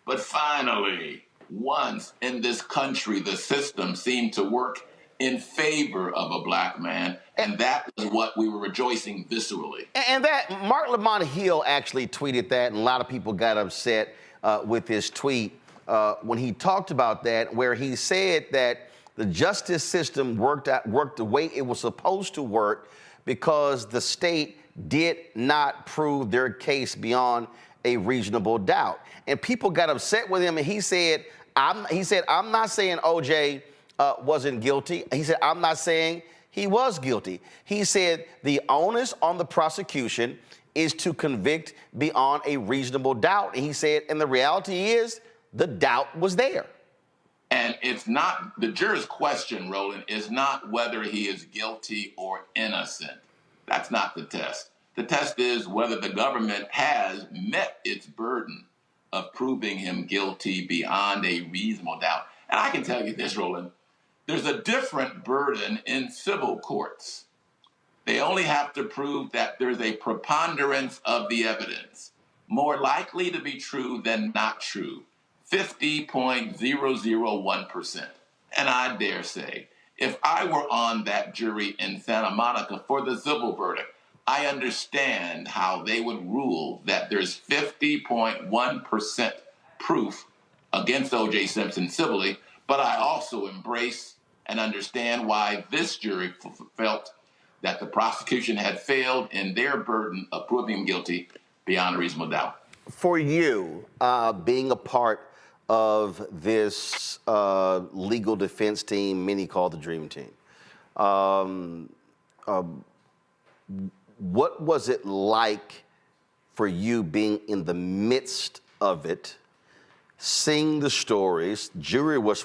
[SPEAKER 11] but finally, once in this country, the system seemed to work in favor of a black man, and that was what we were rejoicing viscerally.
[SPEAKER 1] And that, Mark Lamont Hill actually tweeted that, and a lot of people got upset with his tweet when he talked about that, where he said that the justice system worked the way it was supposed to work because the state did not prove their case beyond a reasonable doubt. And people got upset with him, and he said, I'm not saying OJ wasn't guilty. He said, I'm not saying he was guilty. He said the onus on the prosecution is to convict beyond a reasonable doubt. And he said, and the reality is the doubt was there.
[SPEAKER 11] And it's not, the juror's question, Roland, is not whether he is guilty or innocent. That's not the test. The test is whether the government has met its burden of proving him guilty beyond a reasonable doubt. And I can tell you this, Roland, there's a different burden in civil courts. They only have to prove that there's a preponderance of the evidence, more likely to be true than not true, 50.001%. And I dare say, if I were on that jury in Santa Monica for the civil verdict, I understand how they would rule that there's 50.1% proof against OJ Simpson civilly, but I also embrace and understand why this jury felt that the prosecution had failed in their burden of proving him guilty beyond a reasonable doubt.
[SPEAKER 1] For you, being a part of this legal defense team, many call the Dream Team, what was it like for you being in the midst of it, seeing the stories? Jury was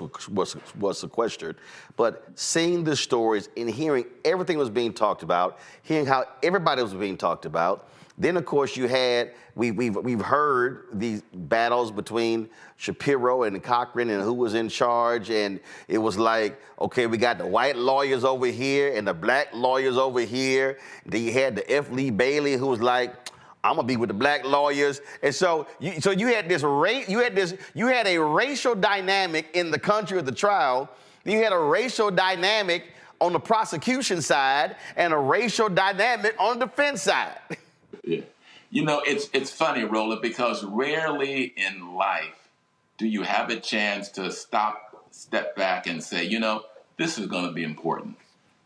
[SPEAKER 1] sequestered, but seeing the stories and hearing everything was being talked about, hearing how everybody was being talked about. Then, of course, you had, we've heard these battles between Shapiro and Cochran and who was in charge, and it was like, okay, we got the white lawyers over here and the black lawyers over here. Then you had the F. Lee Bailey who was like, I'm gonna be with the black lawyers, and so you had you had a racial dynamic in the country of the trial. You had a racial dynamic on the prosecution side and a racial dynamic on the defense side.
[SPEAKER 11] Yeah. You know, it's funny, Roland, because rarely in life do you have a chance to step back and say, you know, this is going to be important.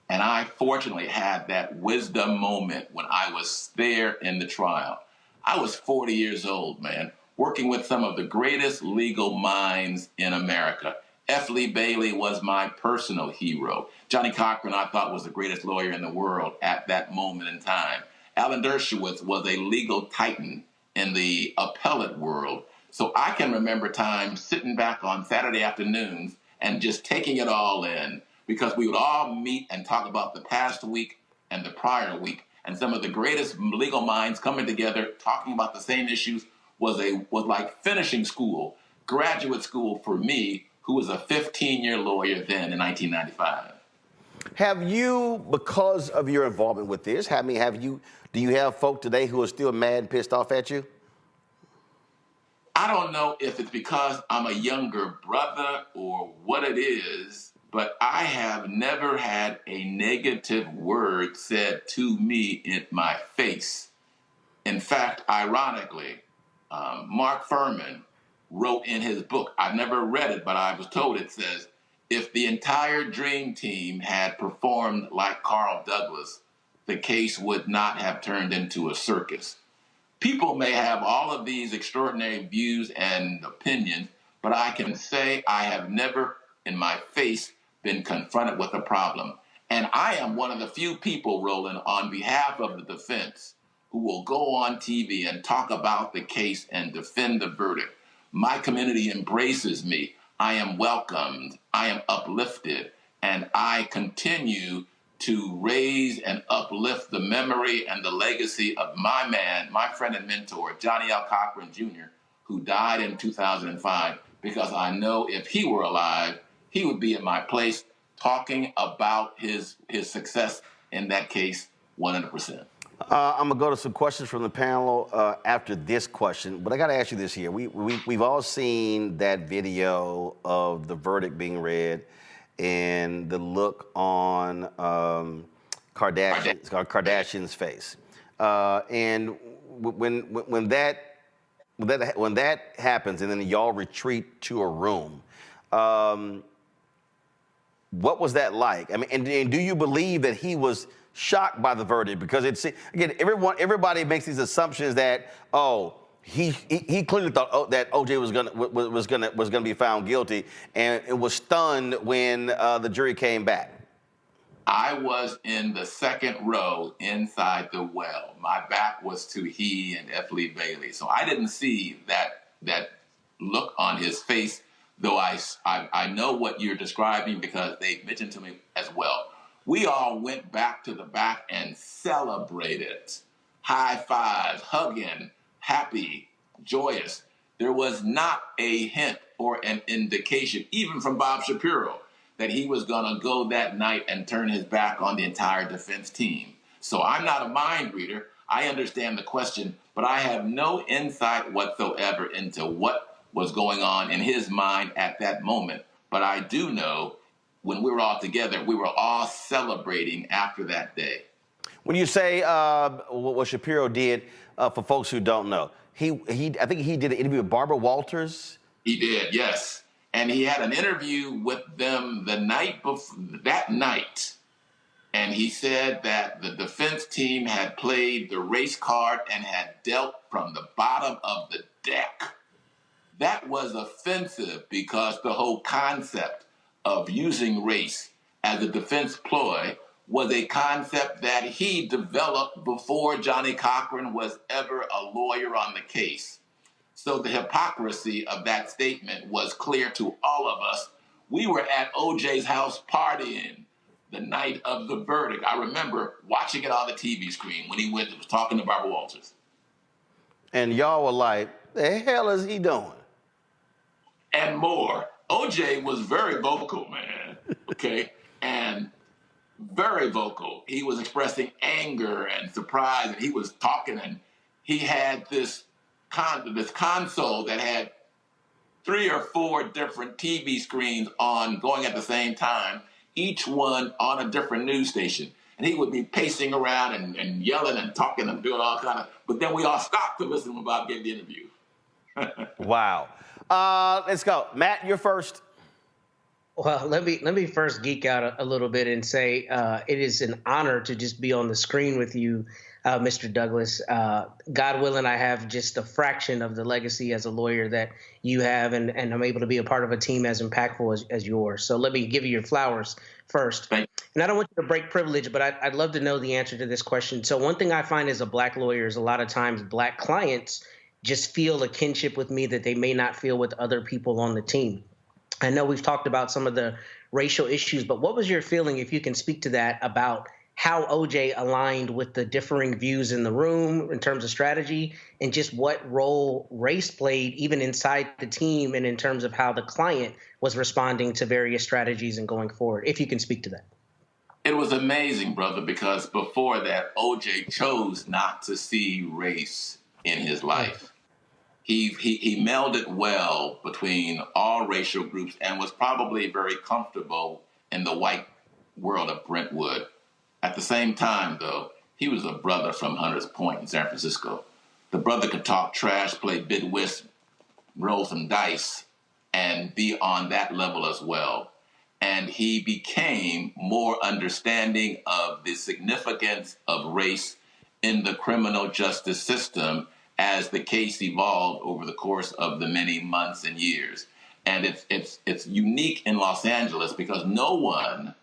[SPEAKER 11] And I fortunately had that wisdom moment when I was there in the trial. I was 40 years old, man, working with some of the greatest legal minds in America. F. Lee Bailey was my personal hero. Johnnie Cochran, I thought, was the greatest lawyer in the world at that moment in time. Alan Dershowitz was a legal titan in the appellate world. So I can remember times sitting back on Saturday afternoons and just taking it all in, because we would all meet and talk about the past week and the prior week. And some of the greatest legal minds coming together, talking about the same issues, was like finishing school, graduate school for me, who was a 15-year lawyer then in 1995.
[SPEAKER 1] Have you, because of your involvement with this, do you have folk today who are still mad and pissed off at you?
[SPEAKER 11] I don't know if it's because I'm a younger brother or what it is, but I have never had a negative word said to me in my face. In fact, ironically, Mark Furman wrote in his book, I've never read it, but I was told it says, if the entire Dream Team had performed like Carl Douglas, the case would not have turned into a circus. People may have all of these extraordinary views and opinions, but I can say I have never in my face been confronted with a problem. And I am one of the few people, Roland, on behalf of the defense, who will go on TV and talk about the case and defend the verdict. My community embraces me. I am welcomed. I am uplifted. And I continue to raise and uplift the memory and the legacy of my man, my friend and mentor, Johnnie L. Cochran Jr., who died in 2005, because I know if he were alive, he would be in my place talking about his success in that case 100%.
[SPEAKER 1] I'm going to go to some questions from the panel after this question, but I got to ask you this here. We've all seen that video of the verdict being read and the look on Kardashian's face. And when that happens and then y'all retreat to a room, what was that like? I mean, and do you believe that he was shocked by the verdict? Because it's, again, everybody makes these assumptions that, he clearly thought that OJ was gonna be found guilty, and it was stunned when the jury came back.
[SPEAKER 11] I was in the second row inside the well. My back was to he and F. Lee Bailey, so I didn't see that look on his face though I know what you're describing because they mentioned to me as well. We all went back to the back and celebrated. High fives, hugging, happy, joyous. There was not a hint or an indication, even from Bob Shapiro, that he was going to go that night and turn his back on the entire defense team. So I'm not a mind reader. I understand the question, but I have no insight whatsoever into what was going on in his mind at that moment. But I do know when we were all together, we were all celebrating after that day.
[SPEAKER 1] When you say what Shapiro did, for folks who don't know, I think he did an interview with Barbara Walters.
[SPEAKER 11] He did, yes. And he had an interview with them the night before, that night. And he said that the defense team had played the race card and had dealt from the bottom of the deck. That was offensive because the whole concept of using race as a defense ploy was a concept that he developed before Johnnie Cochran was ever a lawyer on the case. So the hypocrisy of that statement was clear to all of us. We were at OJ's house partying the night of the verdict. I remember watching it on the TV screen when he was talking to Barbara Walters.
[SPEAKER 1] And y'all were like, the hell is he doing?
[SPEAKER 11] And more. OJ was very vocal, man, okay? And very vocal. He was expressing anger and surprise, and he was talking, and he had this console that had 3 or 4 different TV screens on going at the same time, each one on a different news station. And he would be pacing around and yelling and talking and doing all kind of, but then we all stopped to listen to him about getting the interview.
[SPEAKER 1] Wow. Let's go. Matt, you're first.
[SPEAKER 10] Well, let me first geek out a little bit and say it is an honor to just be on the screen with you, Mr. Douglas. God willing, I have just a fraction of the legacy as a lawyer that you have, and I'm able to be a part of a team as impactful as yours. So let me give you your flowers first. And I don't want you to break privilege, but I'd love to know the answer to this question. So one thing I find as a black lawyer is a lot of times black clients just feel a kinship with me that they may not feel with other people on the team. I know we've talked about some of the racial issues, but what was your feeling, if you can speak to that, about how OJ aligned with the differing views in the room in terms of strategy, and just what role race played even inside the team and in terms of how the client was responding to various strategies and going forward, if you can speak to that?
[SPEAKER 11] It was amazing, brother, because before that, OJ chose not to see race in his life. He melded well between all racial groups and was probably very comfortable in the white world of Brentwood. At the same time, though, he was a brother from Hunters Point in San Francisco. The brother could talk trash, play bid whist, roll some dice, and be on that level as well. And he became more understanding of the significance of race in the criminal justice system as the case evolved over the course of the many months and years. And it's unique in Los Angeles because no one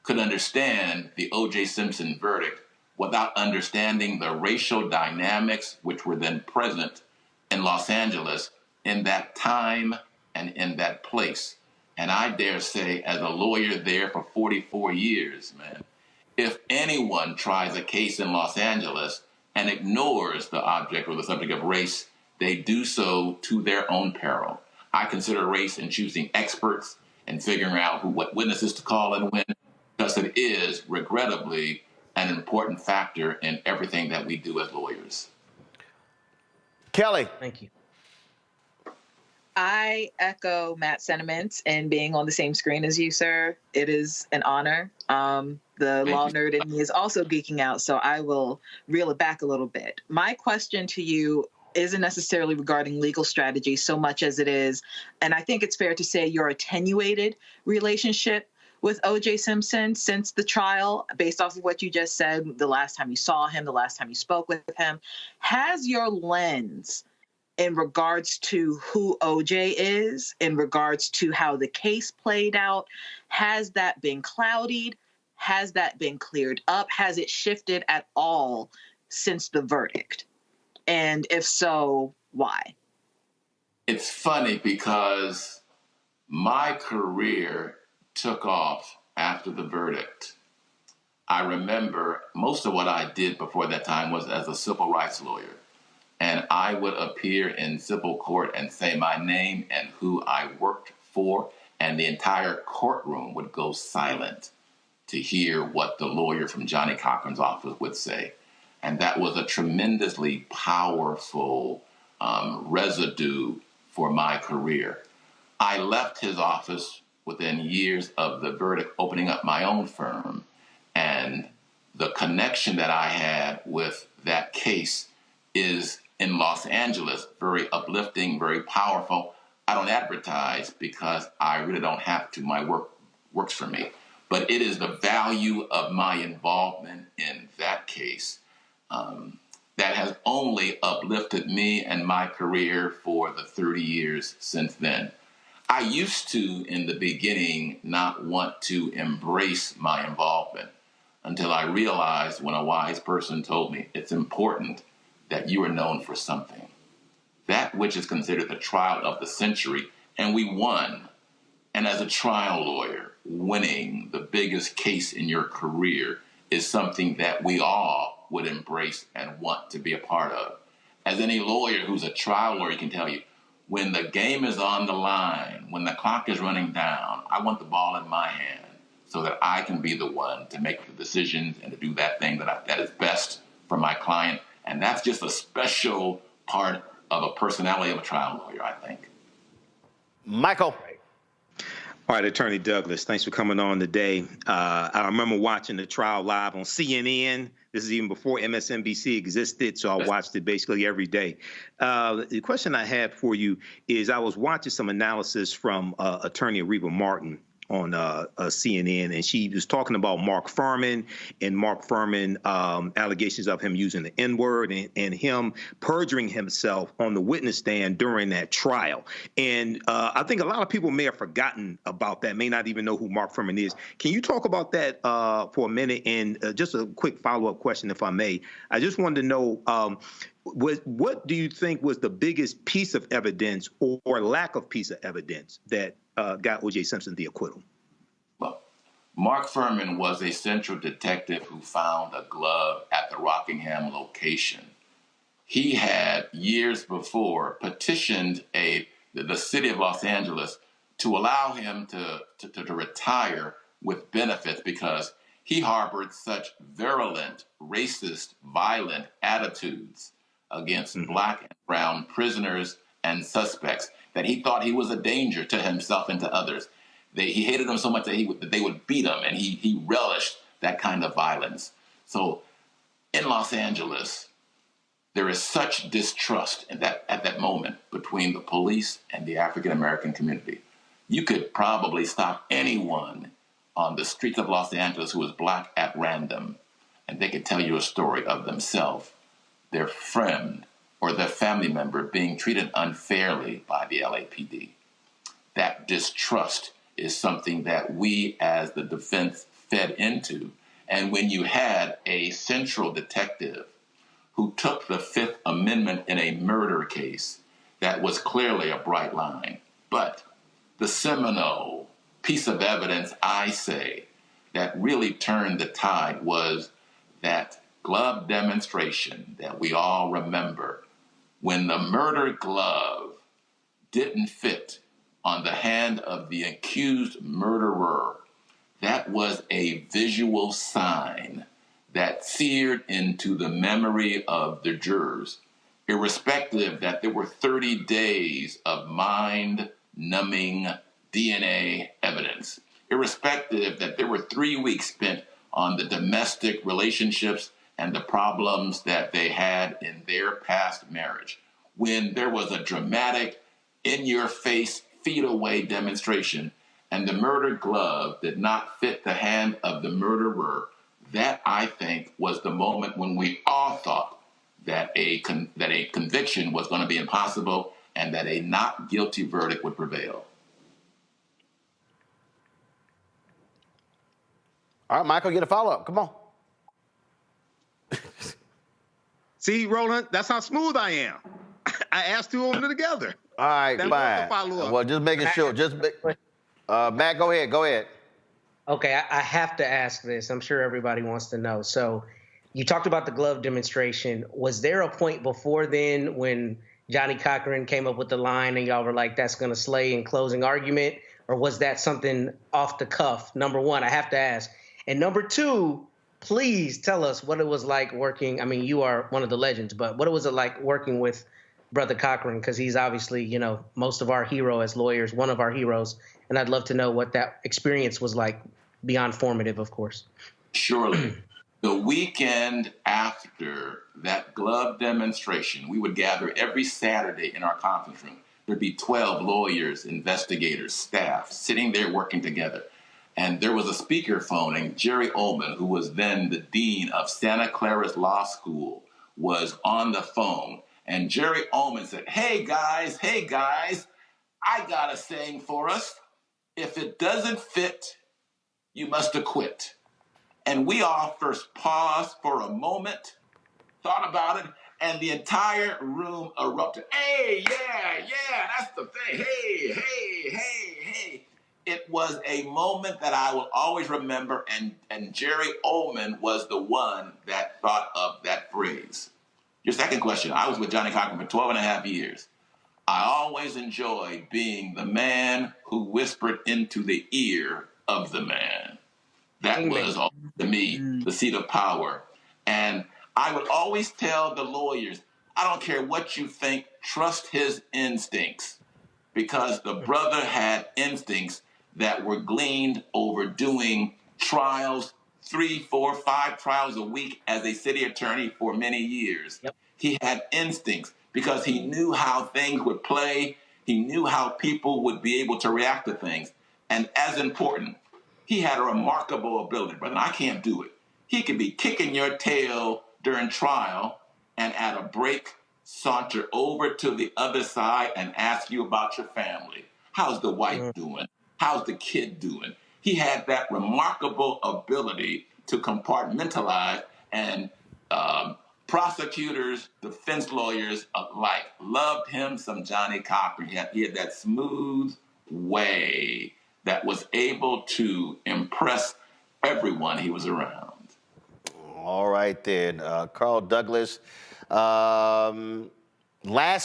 [SPEAKER 11] could understand the OJ Simpson verdict without understanding the racial dynamics which were then present in Los Angeles in that time and in that place. And I dare say, as a lawyer there for 44 years, man, if anyone tries a case in Los Angeles and ignores the object or the subject of race, they do so to their own peril. I consider race in choosing experts and figuring out what witnesses to call and when, because it is, regrettably, an important factor in everything that we do as lawyers.
[SPEAKER 1] Kelly.
[SPEAKER 10] Thank you.
[SPEAKER 19] I echo Matt's sentiments and being on the same screen as you, sir. It is an honor. The law nerd in me is also geeking out, so I will reel it back a little bit. My question to you isn't necessarily regarding legal strategy so much as it is, and I think it's fair to say your attenuated relationship with OJ Simpson since the trial, based off of what you just said, the last time you saw him, the last time you spoke with him. Has your lens in regards to who OJ is, in regards to how the case played out, has that been clouded? Has that been cleared up? Has it shifted at all since the verdict? And if so, why?
[SPEAKER 11] It's funny because My career took off after the verdict. I remember most of what I did before that time was as a civil rights lawyer. And I would appear in civil court and say my name and who I worked for, and the entire courtroom would go silent to hear what the lawyer from Johnnie Cochran's office would say. And that was a tremendously powerful residue for my career. I left his office within years of the verdict, opening up my own firm. And the connection that I had with that case is in Los Angeles, very uplifting, very powerful. I don't advertise because I really don't have to. My work works for me. But it is the value of my involvement in that case that has only uplifted me and my career for the 30 years since then. I used to, in the beginning, not want to embrace my involvement until I realized when a wise person told me it's important that you are known for something. That which is considered the trial of the century, and we won. And as a trial lawyer, winning the biggest case in your career is something that we all would embrace and want to be a part of. As any lawyer who's a trial lawyer can tell you, when the game is on the line, when the clock is running down, I want the ball in my hand so that I can be the one to make the decisions and to do that thing that is best for my client. And that's just a special part of a personality of a trial lawyer, I think.
[SPEAKER 1] Michael.
[SPEAKER 9] All right, Attorney Douglas, thanks for coming on today. I remember watching the trial live on CNN. This is even before MSNBC existed, so I watched it basically every day. The question I had for you is I was watching some analysis from Attorney Reba Martin on CNN, and she was talking about Mark Furman and Mark Furman allegations of him using the N-word and him perjuring himself on the witness stand during that trial. And I think a lot of people may have forgotten about that, may not even know who Mark Furman is. Can you talk about that for a minute? And just a quick follow-up question, if I may. I just wanted to know, what do you think was the biggest piece of evidence or lack of piece of evidence that got OJ Simpson the acquittal?
[SPEAKER 11] Well, Mark Furman was a central detective who found a glove at the Rockingham location. He had, years before, petitioned the city of Los Angeles to allow him to retire with benefits because he harbored such virulent, racist, violent attitudes against black and brown prisoners and suspects that he thought he was a danger to himself and to others. He hated them so much that they would beat him, and he relished that kind of violence. So in Los Angeles, there is such distrust at that moment between the police and the African-American community. You could probably stop anyone on the streets of Los Angeles who was black at random, and they could tell you a story of themselves, their friend, or their family member being treated unfairly by the LAPD. That distrust is something that we as the defense fed into. And when you had a central detective who took the Fifth Amendment in a murder case, that was clearly a bright line. But the seminal piece of evidence, I say, that really turned the tide was that glove demonstration that we all remember when the murder glove didn't fit on the hand of the accused murderer. That was a visual sign that seared into the memory of the jurors, irrespective that there were 30 days of mind-numbing DNA evidence, irrespective that there were 3 weeks spent on the domestic relationships and the problems that they had in their past marriage. When there was a dramatic, in-your-face, feet-away demonstration and the murder glove did not fit the hand of the murderer, that, I think, was the moment when we all thought that a conviction was going to be impossible and that a not guilty verdict would prevail.
[SPEAKER 1] All right, Michael, get a follow-up. Come on.
[SPEAKER 9] See, Roland, that's how smooth I am. I asked two of them together.
[SPEAKER 1] All right,
[SPEAKER 9] That was
[SPEAKER 1] fine.
[SPEAKER 9] the follow-up.
[SPEAKER 1] Well, just making sure. Matt, go ahead. Go ahead.
[SPEAKER 10] Okay, I have to ask this. I'm sure everybody wants to know. So you talked about the glove demonstration. Was there a point before then when Johnnie Cochran came up with the line and y'all were like, that's going to slay in closing argument? Or was that something off the cuff? Number one, I have to ask. And number two, please tell us what it was like working. I mean, you are one of the legends, but what was it like working with Brother Cochran? Because he's obviously, you know, most of our hero as lawyers, one of our heroes. And I'd love to know what that experience was like, beyond formative, of course.
[SPEAKER 11] Surely. The weekend after that glove demonstration, we would gather every Saturday in our conference room. There'd be 12 lawyers, investigators, staff sitting there working together. And there was a speakerphone, and Jerry Ullman, who was then the dean of Santa Clara's Law School, was on the phone. And Jerry Ullman said, hey guys, I got a saying for us. If it doesn't fit, you must acquit. And we all first paused for a moment, thought about it, and the entire room erupted. Hey, yeah, that's the thing. Hey. It was a moment that I will always remember, and Jerry Ullman was the one that thought of that phrase. Your second question, I was with Johnnie Cochran for 12 and a half years. I always enjoyed being the man who whispered into the ear of the man. That was, to me, the seat of power. And I would always tell the lawyers, I don't care what you think, trust his instincts. Because the brother had instincts that were gleaned over doing trials, 3, 4, 5 trials a week as a city attorney for many years. Yep. He had instincts because he knew how things would play. He knew how people would be able to react to things. And as important, he had a remarkable ability, brother. I can't do it. He could be kicking your tail during trial and at a break, saunter over to the other side and ask you about your family. How's the wife doing? How's the kid doing? He had that remarkable ability to compartmentalize, and prosecutors, defense lawyers alike loved him some Johnnie Cochran. He had that smooth way that was able to impress everyone he was around.
[SPEAKER 1] All right, then. Carl Douglas, last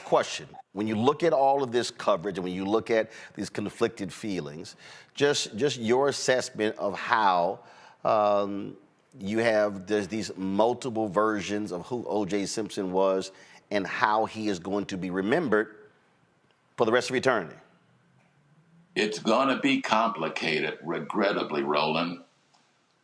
[SPEAKER 1] question. When you look at all of this coverage and when you look at these conflicted feelings, just your assessment of how there's these multiple versions of who OJ Simpson was and how he is going to be remembered for the rest of eternity.
[SPEAKER 11] It's going to be complicated, regrettably, Roland.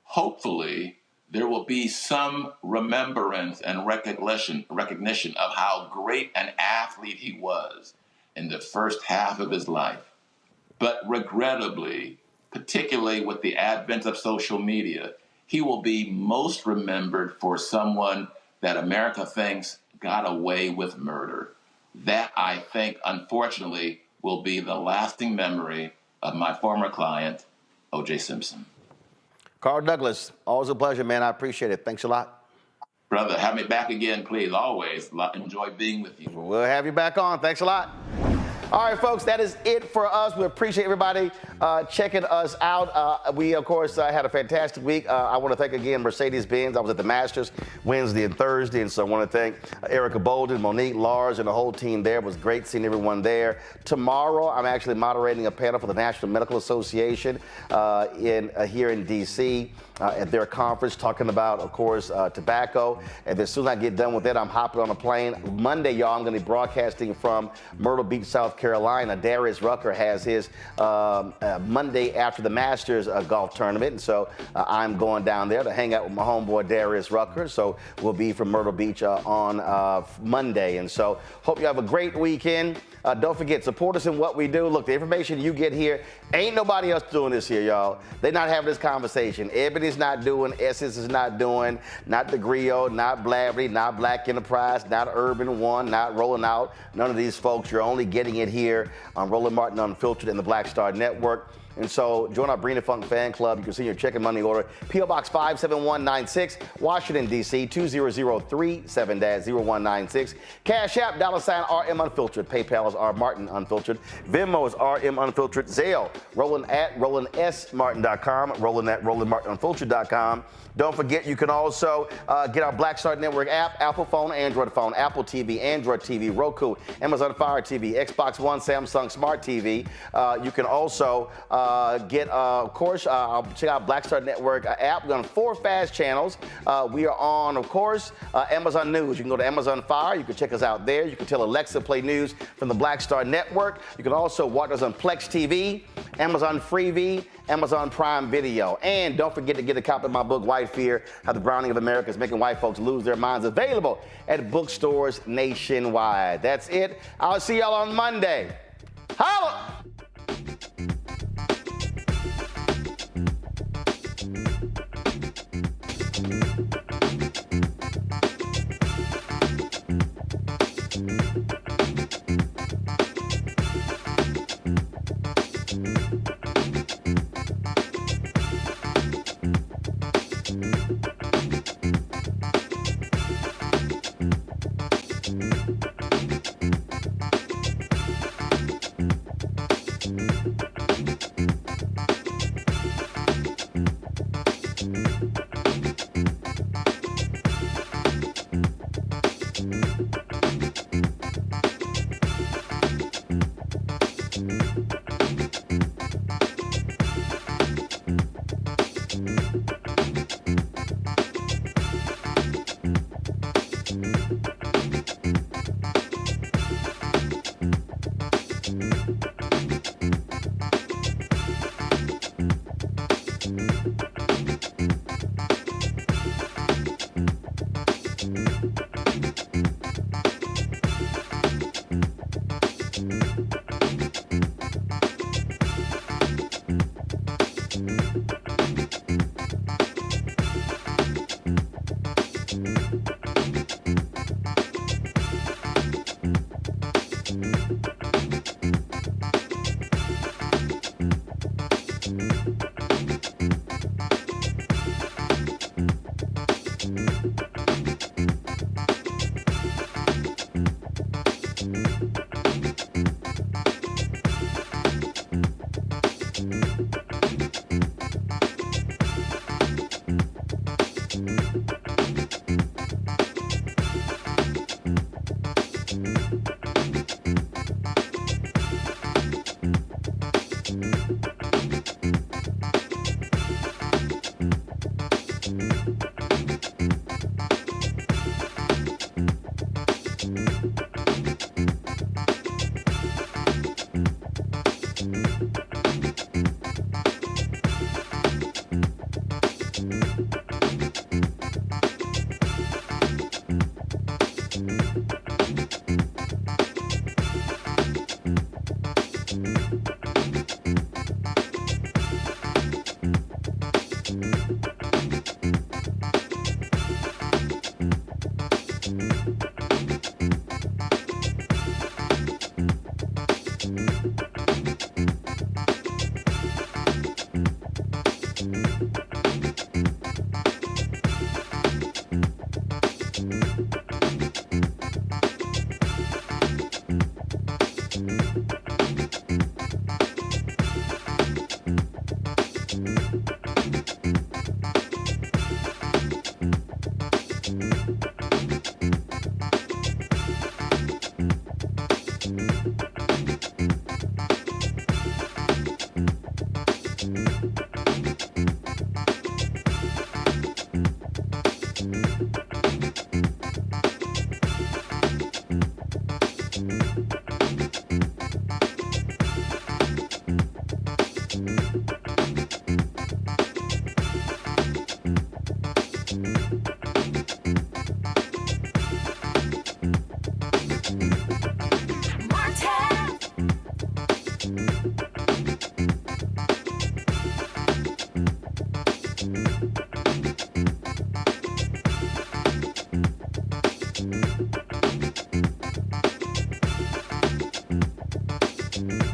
[SPEAKER 11] Hopefully, there will be some remembrance and recognition of how great an athlete he was in the first half of his life. But regrettably, particularly with the advent of social media, he will be most remembered for someone that America thinks got away with murder. That, I think, unfortunately, will be the lasting memory of my former client, OJ Simpson.
[SPEAKER 1] Carl Douglas, always a pleasure, man. I appreciate it. Thanks a lot.
[SPEAKER 11] Brother, have me back again, please. Always enjoy being with you.
[SPEAKER 1] We'll have you back on. Thanks a lot. All right, folks, that is it for us. We appreciate everybody checking us out. We, of course, had a fantastic week. I want to thank again Mercedes-Benz. I was at the Masters Wednesday and Thursday, and so I want to thank Erica Bolden, Monique, Lars, and the whole team there. It was great seeing everyone there. Tomorrow, I'm actually moderating a panel for the National Medical Association here in D.C. At their conference, talking about, of course, tobacco. And as soon as I get done with that, I'm hopping on a plane. Monday, y'all, I'm going to be broadcasting from Myrtle Beach, South Carolina. Darius Rucker has his Monday after the Masters golf tournament. And so I'm going down there to hang out with my homeboy, Darius Rucker. So we'll be from Myrtle Beach on Monday. And so hope you have a great weekend. Don't forget, support us in what we do. Look, the information you get here, ain't nobody else doing this here, y'all. They're not having this conversation. Ebony's not doing, Essence is not doing, not the Griot, not Blavity, not Black Enterprise, not Urban One, not Rolling Out. None of these folks. You're only getting it here on Roland Martin Unfiltered and the Black Star Network. And so join our Brina Funk fan club. You can see your check and money order. P.O. Box 57196, Washington, D.C. 20037-0196. Cash App, $RM Unfiltered. PayPal is R Martin Unfiltered. Venmo is RM Unfiltered. Zelle, Roland at RolandSMartin.com. Roland at RolandMartinUnfiltered.com. Don't forget, you can also get our Black Star Network app, Apple phone, Android phone, Apple TV, Android TV, Roku, Amazon Fire TV, Xbox One, Samsung Smart TV. You can also get, of course, check out Black Star Network app. We're on 4 fast channels. We are on, of course, Amazon News. You can go to Amazon Fire. You can check us out there. You can tell Alexa play news from the Black Star Network. You can also watch us on Plex TV, Amazon Freevee, Amazon Prime Video. And don't forget to get a copy of my book, White Fear, How the Browning of America is Making White Folks Lose Their Minds, available at bookstores nationwide. That's it. I'll see y'all on Monday. Holla!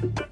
[SPEAKER 1] right.